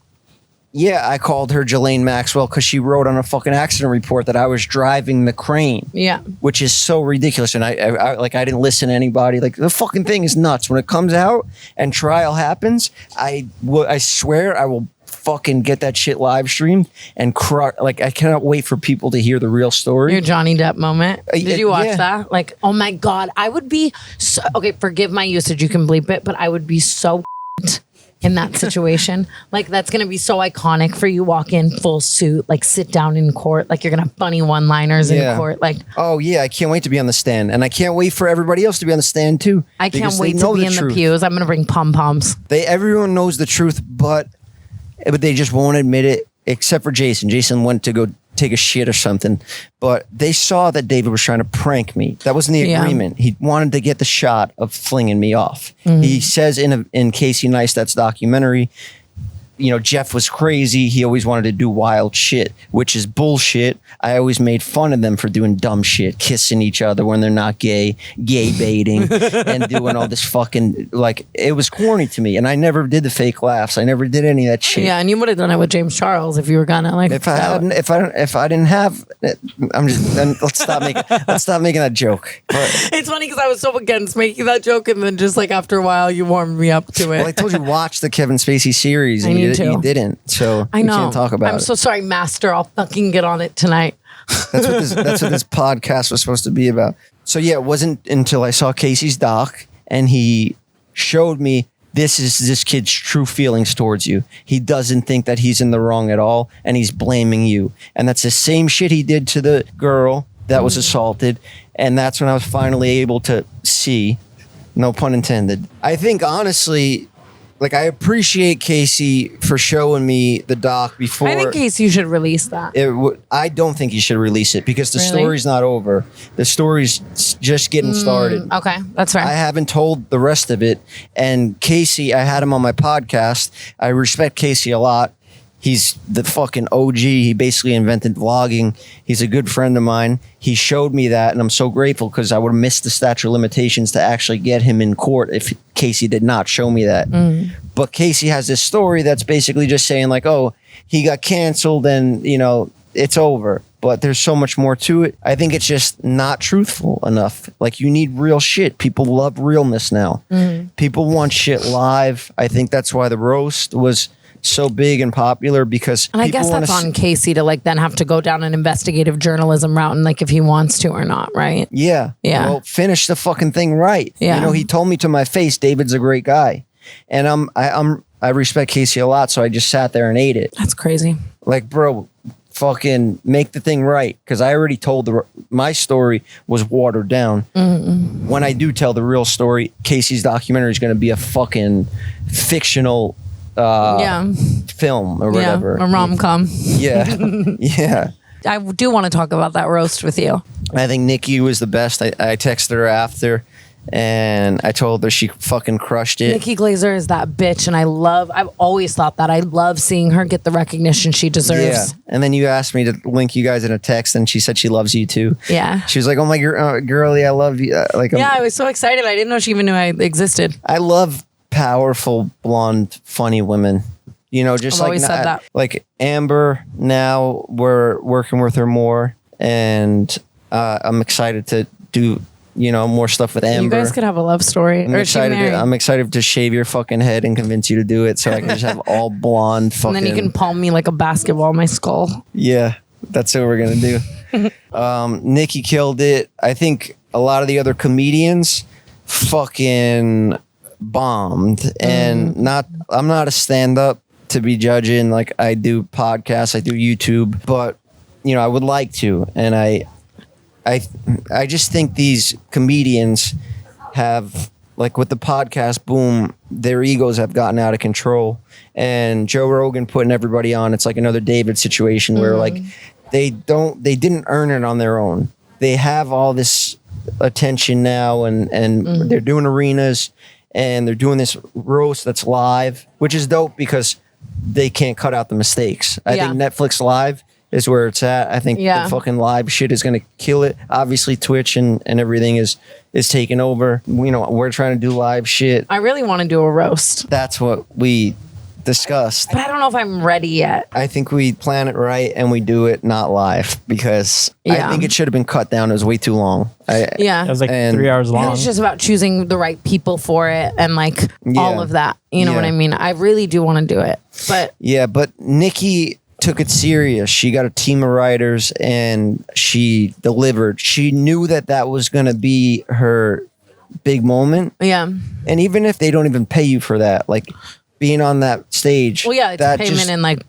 yeah, I called her Jelaine Maxwell because she wrote on a fucking accident report that I was driving the crane. Yeah. Which is so ridiculous. And I didn't listen to anybody. Like, the fucking thing is nuts. When it comes out and trial happens, I swear I will fucking get that shit live streamed and I cannot wait for people to hear the real story. Your Johnny Depp moment. Did you watch yeah. that? Like, oh my God, I would be so, okay, forgive my usage, you can bleep it, but I would be so in that situation. Like, that's going to be so iconic for you. Walk in full suit, like sit down in court, like you're going to have funny one-liners in court. Like, oh yeah, I can't wait to be on the stand. And I can't wait for everybody else to be on the stand too. I can't wait to be in the pews. I'm going to bring pom-poms. Everyone knows the truth, but they just won't admit it, except for Jason. Jason went to go take a shit or something, but they saw that David was trying to prank me. That wasn't the agreement. He wanted to get the shot of flinging me off. He says in Casey Neistat's documentary, Jeff was crazy. He always wanted to do wild shit, which is bullshit. I always made fun of them for doing dumb shit, kissing each other when they're not gay baiting, and doing all this fucking, like, it was corny to me. And I never did the fake laughs. I never did any of that shit. Yeah, and you would have done it with James Charles if you were gonna, like. If I didn't have, I'm just. Then let's stop making that joke. But, It's funny because I was so against making that joke, and then just like after a while, you warmed me up to it. well, I told you watch the Kevin Spacey series, and you didn't. So I know. We can't talk about it. I'm so sorry, Master. I'll fucking get on it tonight. That's what this podcast was supposed to be about. So yeah, it wasn't until I saw Casey's doc and he showed me this is this kid's true feelings towards you. He doesn't think that he's in the wrong at all, and he's blaming you. And that's the same shit he did to the girl that was assaulted. And that's when I was finally able to see, no pun intended. I think honestly, like, I appreciate Casey for showing me the doc before. I think Casey should release that. I don't think he should release it because the story's not over. The story's just getting started. Okay, that's fair. I haven't told the rest of it. And Casey, I had him on my podcast. I respect Casey a lot. He's the fucking OG. He basically invented vlogging. He's a good friend of mine. He showed me that, and I'm so grateful because I would have missed the statute of limitations to actually get him in court if Casey did not show me that. But Casey has this story that's basically just saying like, oh, he got canceled and, it's over. But there's so much more to it. I think it's just not truthful enough. Like, you need real shit. People love realness now. People want shit live. I think that's why the roast was so big and popular, because and I guess that's on Casey to like then have to go down an investigative journalism route and like if he wants to or not, right? Yeah. Well, finish the fucking thing right. Yeah. He told me to my face, David's a great guy, and I respect Casey a lot, so I just sat there and ate it. That's crazy. Like, bro, fucking make the thing right, because I already told my story was watered down. When I do tell the real story, Casey's documentary is going to be a fucking fictional film or whatever. A rom-com. Yeah. I do want to talk about that roast with you. I think Nikki was the best. I texted her after and I told her she fucking crushed it. Nikki Glazer is that bitch, and I've always thought that. I love seeing her get the recognition she deserves. Yeah. And then you asked me to link you guys in a text, and she said she loves you too. Yeah. She was like, oh my girlie, I love you. I was so excited. I didn't know she even knew I existed. I love powerful, blonde, funny women. Just I've always said that. Like Amber, now we're working with her more, and I'm excited to do more stuff with Amber. You guys could have a love story. I'm excited to shave your fucking head and convince you to do it, so I can just have all blonde fucking. And then you can palm me like a basketball on my skull. Yeah, that's what we're gonna do. Nikki killed it. I think a lot of the other comedians fucking bombed, and I'm not a stand-up to be judging. Like, I do podcasts, I do YouTube, but I would like to, and I just think these comedians have, like, with the podcast boom, their egos have gotten out of control, and Joe Rogan putting everybody on, it's like another David situation where like they didn't earn it on their own. They have all this attention now, and they're doing arenas, and they're doing this roast that's live, which is dope because they can't cut out the mistakes. I think Netflix Live, is where it's at. I think Yeah. the fucking live shit is going to kill it. Obviously, Twitch and everything is taking over. You know, we're trying to do live shit. I really want to do a roast, That's what we discussed. but I don't know if I'm ready yet. I think we plan it right and we do it not live because Yeah. I think it should have been cut down. It was way too long. Yeah. It was like And- 3 hours And long. it's just about choosing the right people for it and like Yeah. all of that. You know what Yeah. I mean? I really do want to do it. But Yeah, but Nikki took it serious. She got a team of writers and she delivered. She knew that was going to be her big moment. yeah. And even if they don't even pay you for that, like being on that stage, Well, yeah, it's that payment just, and like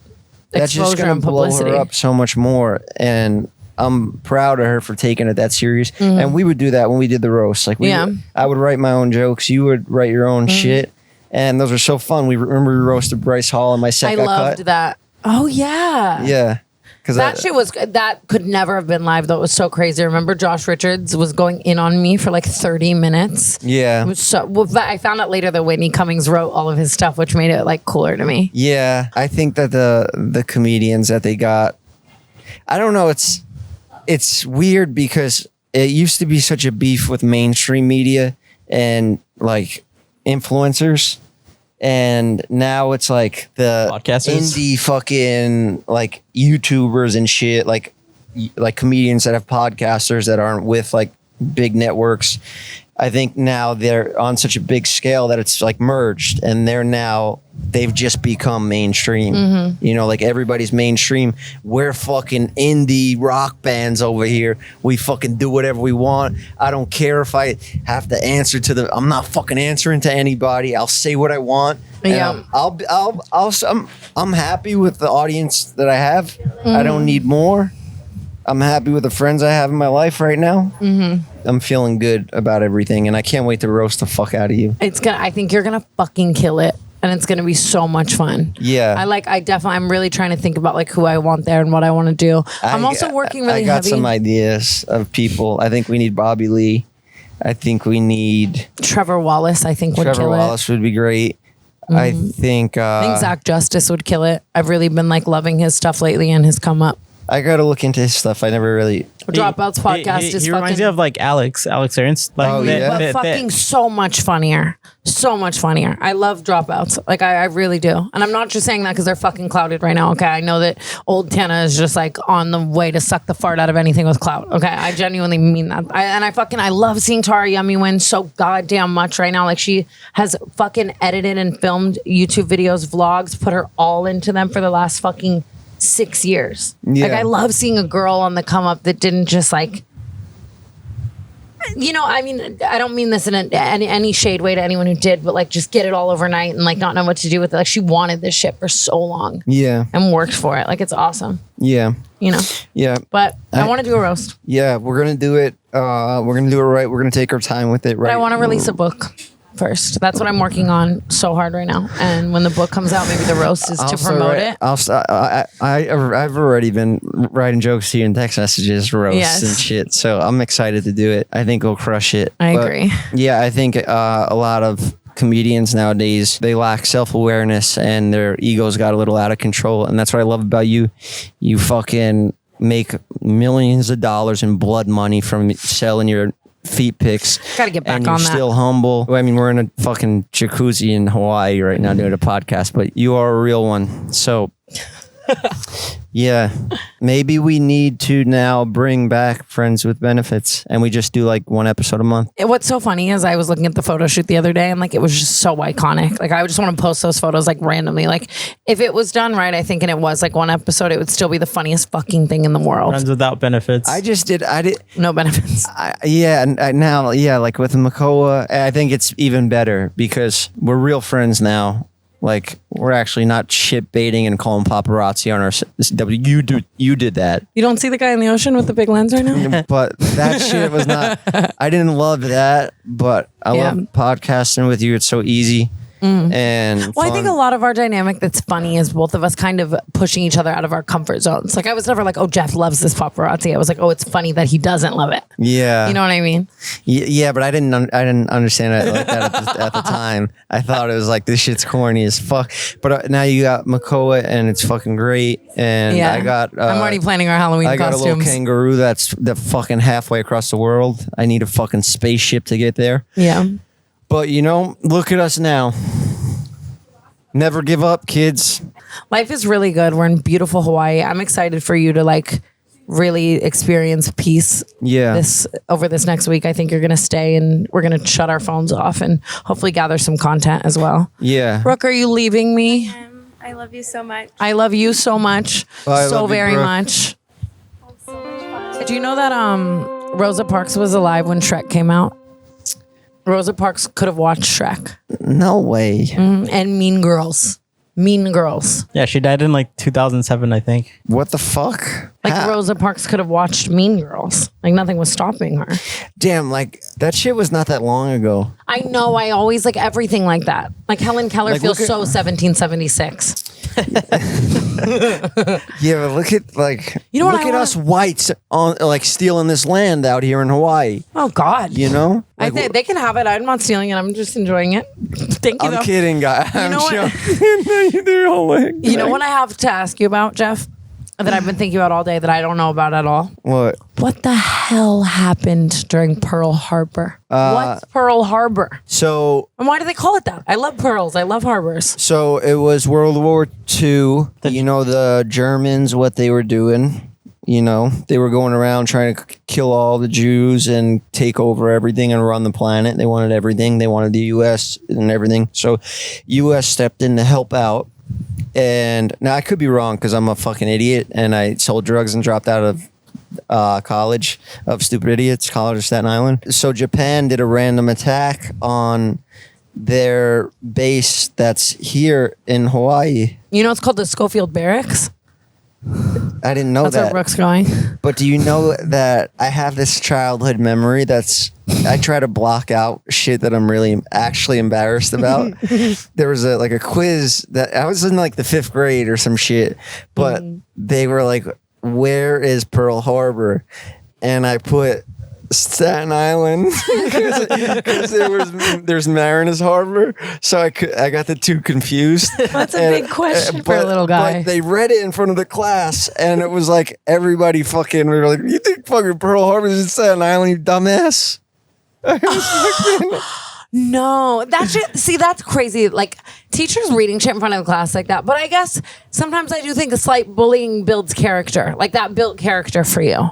that's just exposure going and to blow publicity. her up so much more. And I'm proud of her for taking it that serious. And we would do that when we did the roast. Like, I would write my own jokes. You would write your own shit. And those were so fun. We roasted Bryce Hall and my set I got loved cut. that. Oh yeah. Yeah. Because That shit was that could never have been live though. It was so crazy. I remember Josh Richards was going in on me for like 30 minutes. Yeah. It was so well, but I found out later that Whitney Cummings wrote all of his stuff, which made it like cooler to me. Yeah, I think that the comedians that they got, I don't know. It's weird because it used to be such a beef with mainstream media and like influencers, and now it's like the Podcasters? indie fucking like YouTubers and shit, like comedians that have podcasters that aren't with like big networks. I think now they're on such a big scale that it's like merged and they've just become mainstream. You know, like everybody's mainstream. We're fucking indie rock bands over here. We fucking do whatever we want. I don't care if I have to answer I'm not fucking answering to anybody. I'll say what I want. And Yeah. I'm happy with the audience that I have. I don't need more. I'm happy with the friends I have in my life right now. I'm feeling good about everything, and I can't wait to roast the fuck out of you. I think you're gonna fucking kill it, and it's gonna be so much fun. Yeah. I'm really trying to think about like who I want there and what I want to do. I'm also working really I got heavy. some ideas of people. I think we need Bobby Lee. I think we need Trevor Wallace, I think would Trevor kill Wallace would be great. I think I think Zach Justice would kill it. I've really been like loving his stuff lately and his come up. I got to look into his stuff. I never really. Dropouts podcast is he fucking. reminds me of like Alex Ernst. Like Oh, yeah? but fucking so much funnier. So much funnier. I love Dropouts. Like I really do. And I'm not just saying that because they're fucking clouded right now. Okay. I know that old Tana is just like on the way to suck the fart out of anything with clout. Okay. I genuinely mean that. I love seeing Tara Yummy win so goddamn much right now. Like she has fucking edited and filmed YouTube videos, vlogs, put her all into them for the last fucking 6 years. Yeah. Like I love seeing a girl on the come up that didn't just like, you know, I mean, I don't mean this in any shade way to anyone who did, but like just get it all overnight and like not know what to do with it. Like she wanted this shit for so long Yeah. and worked for it. Like it's awesome, Yeah. you know. Yeah. But I want to do a roast. Yeah. We're going to do it. We're going to do it right. We're going to take our time with it. Right. But I want to release a book first. That's what I'm working on so hard right now. And when the book comes out, maybe the roast is to promote it. I've already been writing jokes to you in text messages, roasts Yes. and shit. So I'm excited to do it. I think we'll crush it. I But, agree. Yeah, I think a lot of comedians nowadays, they lack self-awareness and their egos got a little out of control. And that's what I love about you. You fucking make millions of dollars in blood money from selling your feet pics. Gotta get back and on you're that. still humble. I mean, we're in a fucking jacuzzi in Hawaii right now doing a podcast, but you are a real one. So yeah, maybe we need to now bring back Friends with Benefits and we just do like one episode a month. What's so funny is I was looking at the photo shoot the other day and like it was just so iconic. Like I would just want to post those photos like randomly. Like if it was done right, I think, and it was like one episode, it would still be the funniest fucking thing in the world. Friends without benefits. I did. No benefits. Now, like with Makoa, I think it's even better because we're real friends now. Like we're actually not shit baiting and calling paparazzi on our. You did that, You don't see the guy in the ocean with the big lens right now? but that shit was not. I didn't love that, but I Yeah. love podcasting with you. It's so easy, and Well, I think a fun. lot of our dynamic that's funny is both of us kind of pushing each other out of our comfort zones. Like I was never like, oh, Jeff loves this paparazzi. I was like, oh, it's funny that he doesn't love it. Yeah, You know what I mean? Yeah, but I didn't understand it like that at the time. I thought it was like this shit's corny as fuck. But now you got Makoa, and it's fucking great. And Yeah. I got. I'm already planning our Halloween I got a costumes. little kangaroo that's the fucking halfway across the world. I need a fucking spaceship to get there. Yeah. But look at us now. Never give up, kids. Life is really good. We're in beautiful Hawaii. I'm excited for you to like really experience peace. Yeah. Over this next week. I think you're gonna stay and we're gonna shut our phones off and hopefully gather some content as well. Yeah. Brooke, are you leaving me? I love you so much. I love you so much. I so love you, very Brooke. much. So much fun. Do you know that Rosa Parks was alive when Shrek came out? Rosa Parks could have watched Shrek No way. and Mean Girls. Mean Girls. Yeah, she died in like 2007, I think. What the fuck? Like How? Rosa Parks could have watched Mean Girls. Like nothing was stopping her. Damn, like that shit was not that long ago. I know. I always like everything like that. Like Helen Keller Like, feels look at- so 1776. Yeah, but look at You know what look I at want? us whites on like stealing this land out here in Hawaii. Oh God. You know? I Like, think they can have it. I'm not stealing it. I'm just enjoying it. Thank you. I'm though. kidding, guy. I'm know what? joking. They're all like, You know what I have to ask you about, Jeff? That I've been thinking about all day that I don't know about at all. What? What the hell happened during Pearl Harbor? What's Pearl Harbor? So And why do they call it that? I love pearls. I love harbors. So it was World War II. The Germans, what they were doing. They were going around trying to kill all the Jews and take over everything and run the planet. They wanted everything. They wanted the U.S. and everything. So U.S. stepped in to help out. And now I could be wrong because I'm a fucking idiot and I sold drugs and dropped out of college of stupid idiots, College of Staten Island. So Japan did a random attack on their base that's here in Hawaii. You know it's called the Schofield Barracks? I didn't know That's where that. Brooke's going. But do you know that I have this childhood memory I try to block out shit that I'm really actually embarrassed about. There was a quiz that I was in like the 5th grade or some shit, but they were like, where is Pearl Harbor? And I put Staten Island because there's Mariners Harbor, so I got the two confused. That's a big question for a little guy. But they read it in front of the class, and it was like everybody fucking we were like, "You think fucking Pearl Harbor is in Staten Island, you dumbass?" No, that shit. See, that's crazy. Like teachers reading shit in front of the class like that. But I guess sometimes I do think a slight bullying builds character. Like that built character for you.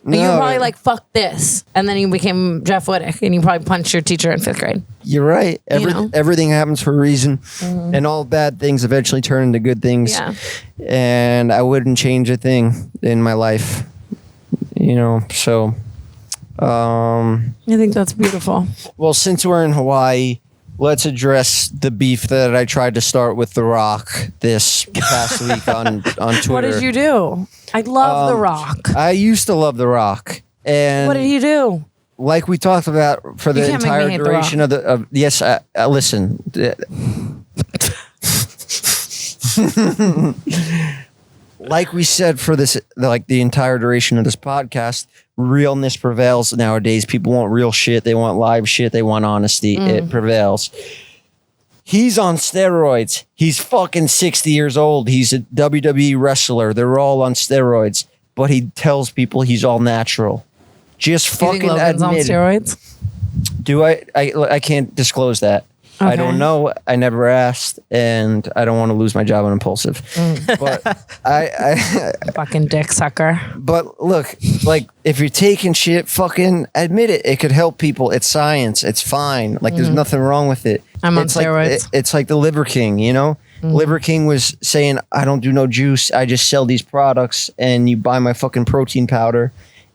Like, you were probably like, fuck this. And then you became Jeff Wittick and you probably punched your teacher in 5th grade. You're right. Everything happens for a reason, and all bad things eventually turn into good things. Yeah. And I wouldn't change a thing in my life. So. I think that's beautiful. Well, since we're in Hawaii, let's address the beef that I tried to start with The Rock this past week on Twitter. What did you do? I love The Rock. I used to love The Rock, and What did he do? like we talked about for the You can't make me entire hate The duration Rock. of yes, listen. Like we said for this, like the entire duration of this podcast, realness prevails nowadays. People want real shit. They want live shit. They want honesty. It prevails. He's on steroids. He's fucking 60 years old. He's a WWE wrestler. They're all on steroids. But he tells people he's all natural. Just Do you think fucking Logan's on admit it. steroids? Do I can't disclose that. I Okay. don't know. I never asked, and I don't want to lose my job on Impulsive. But I Fucking dick sucker. but look, like if you're taking shit, fucking admit it. It could help people. It's science. It's fine. Like there's nothing wrong with it. I'm on It's like, steroids. it's like the Liver King, Liver King was saying, I don't do no juice. I just sell these products, and you buy my fucking protein powder,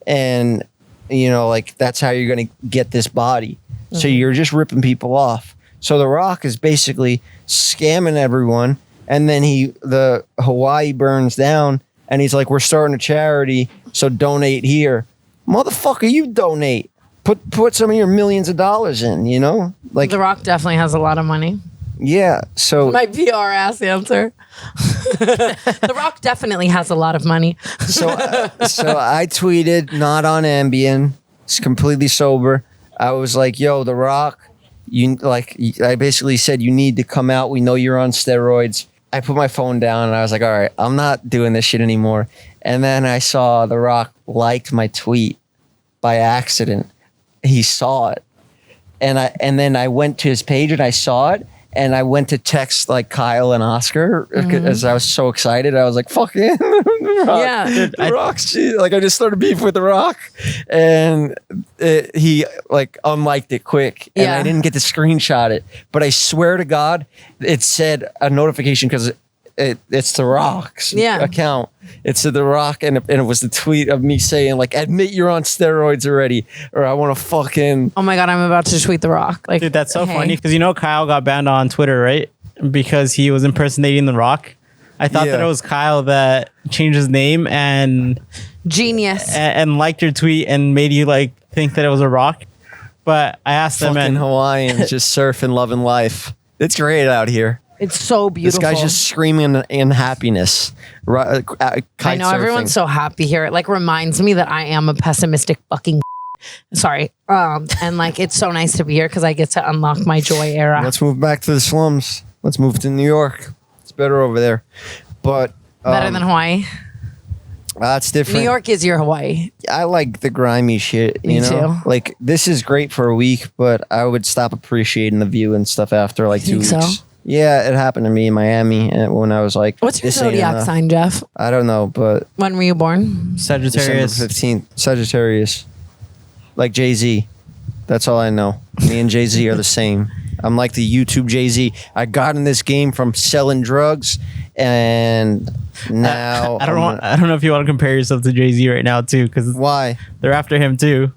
and like that's how you're gonna get this body. So you're just ripping people off. So The Rock is basically scamming everyone, and then the Hawaii burns down, and he's like, "We're starting a charity, so donate here." Motherfucker, you donate. Put some of your millions of dollars in, Like The Rock definitely has a lot of money. Yeah. So My PR ass answer. The Rock definitely has a lot of money. so I tweeted, not on Ambien. It's completely sober. I was like, yo, The Rock, I basically said, you need to come out. We know you're on steroids. I put my phone down and I was like, all right, I'm not doing this shit anymore. And then I saw The Rock liked my tweet by accident. He saw it. And then I went to his page and I saw it. And I went to text like Kyle and Oscar as I was so excited. I was like, fuck yeah. The Rock. Yeah. Dude, The Rock's like, I just started beef with The Rock. And he like unliked it quick. And I didn't get to screenshot it. But I swear to God, it said a notification because it's The Rock's account. It's The Rock, and it was the tweet of me saying, like, admit you're on steroids already, or I want to fucking... Oh my God, I'm about to tweet The Rock. Like, dude, that's so funny because Kyle got banned on Twitter, right? Because he was impersonating The Rock. I thought that it was Kyle that changed his name and... Genius. And liked your tweet and made you like think that it was a Rock. But I asked him, fucking and Hawaiians just surfing, loving life. It's great out here. It's so beautiful. This guy's just screaming in happiness. I know everyone's so happy here. It like reminds me that I am a pessimistic fucking sorry. And like it's so nice to be here because I get to unlock my joy era. Let's move back to the slums. Let's move to New York. It's better over there. But better than Hawaii. That's different. New York is your Hawaii. I like the grimy shit, Me too. Like this is great for a week, but I would stop appreciating the view and stuff after like 2 weeks. So? Yeah, it happened to me in Miami and when I was like, What's your this ain't zodiac enough. sign, Jeff? I don't know, but When were you born? Sagittarius. December 15th, Sagittarius. Like Jay-Z. That's all I know. Me and Jay-Z are the same. I'm like the YouTube Jay-Z. I got in this game from selling drugs and now I don't know if you want to compare yourself to Jay-Z right now too, because why? they're after him too.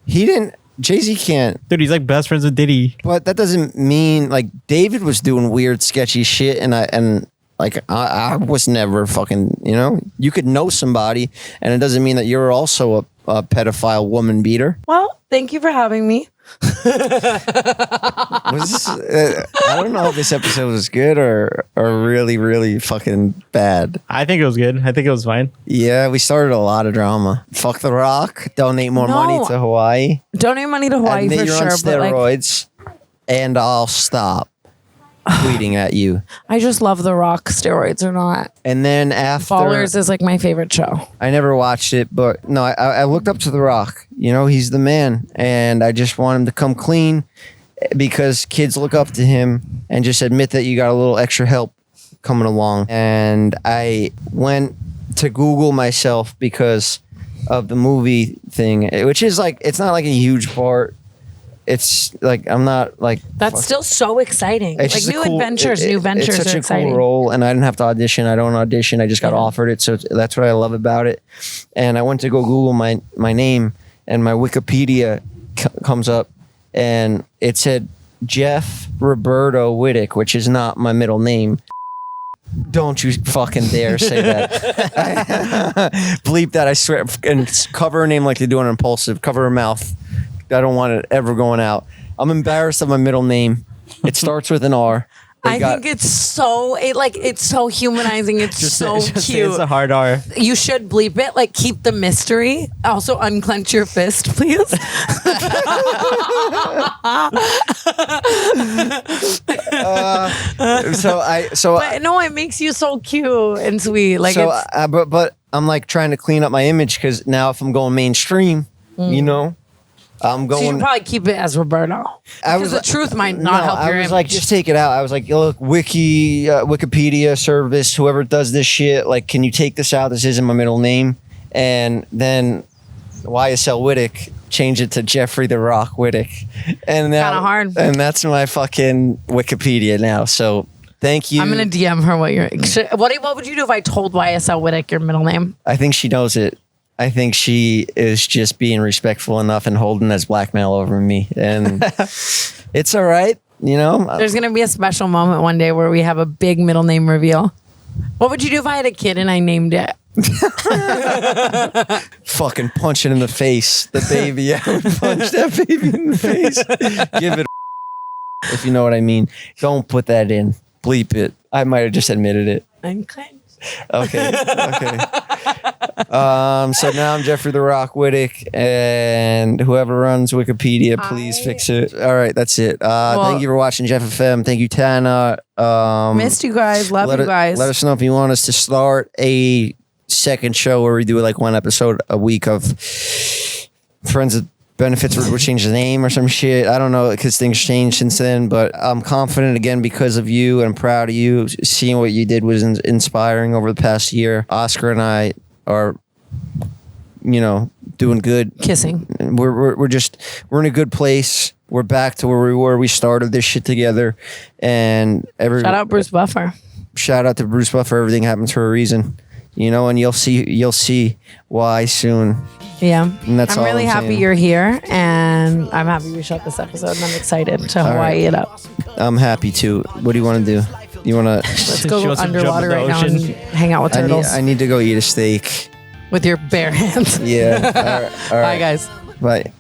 Jay-Z can't. Dude, he's like best friends with Diddy. But that doesn't mean like David was doing weird, sketchy shit, and I was never fucking. You could know somebody, and it doesn't mean that you're also a pedophile woman beater. Well, thank you for having me. Was this? I don't know if this episode was good or really, really fucking bad. I think it was good. I think it was fine. Yeah, we started a lot of drama. Fuck The Rock. Donate more money to Hawaii. Donate money to Hawaii Admit for you're sure. on But like, steroids, and I'll stop tweeting at you. I just love The Rock, steroids or not. And then after Ballers is like my favorite show. I never watched it, but no, I looked up to The Rock. He's the man, and I just want him to come clean because kids look up to him and just admit that you got a little extra help coming along. And I went to Google myself because of the movie thing, which is like, it's not like a huge part. It's like, I'm not like... That's still so exciting. It's Like just a new cool- adventures It's such are a exciting. cool role, and I didn't have to audition. I don't audition. I just got offered it, so that's what I love about it. And I went to go Google my name, and my Wikipedia comes up, and it said Jeff Roberto Whittick, which is not my middle name. Don't you fucking dare say that. Bleep that, I swear. And cover her name like they do on Impulsive. Cover her mouth. I don't want it ever going out. I'm embarrassed of my middle name. It starts with an R. I think it's so humanizing. It's so cute. It's a hard R. You should bleep it. Like keep the mystery. Also unclench your fist, please. But no, it makes you so cute and sweet. Like but I'm like trying to clean up my image because now if I'm going mainstream, I'm going. So you should probably keep it as Roberto. Because the truth might not help your I was image. like, just take it out. I was like, look, Wikipedia service, whoever does this shit, like, can you take this out? This isn't my middle name. And then YSL Whittick, change it to Jeffrey The Rock Whittick. And now, Kinda hard. And that's my fucking Wikipedia now. So thank you. I'm gonna DM her what would you do if I told YSL Whittick your middle name? I think she knows it. I think she is just being respectful enough and holding as blackmail over me. And it's all right, There's going to be a special moment one day where we have a big middle name reveal. What would you do if I had a kid and I named it? Fucking punch it in the face. The baby. I would punch that baby in the face. Give it if you know what I mean. Don't put that in. Bleep it. I might have just admitted it. Okay. Okay. So now I'm Jeffrey the Rock Whittick, and whoever runs Wikipedia, please fix it. All right, that's it. Thank you for watching Jeff FM. Thank you, Tana. Missed you guys. Love you guys. Let us know if you want us to start a second show where we do like one episode a week of Friends with Benefits. We'll change the name or some shit. I don't know because things changed since then, but I'm confident again because of you, and I'm proud of you. Seeing what you did was inspiring over the past year. Oscar and I are, doing good. Kissing. We're in a good place. We're back to where we were. We started this shit together, and shout out Bruce Buffer. Shout out to Bruce Buffer. Everything happens for a reason. And you'll see why soon. Yeah. And that's I'm all really I'm happy saying. you're here, and I'm happy we shot this episode, and I'm excited to Hawaii it up. I'm happy too. What do you want to do? You want to? Let's She go wants to jump in underwater the right now ocean. and hang out with turtles I need to go eat a steak. with your bare hands. Yeah. All right. Bye, guys. Bye.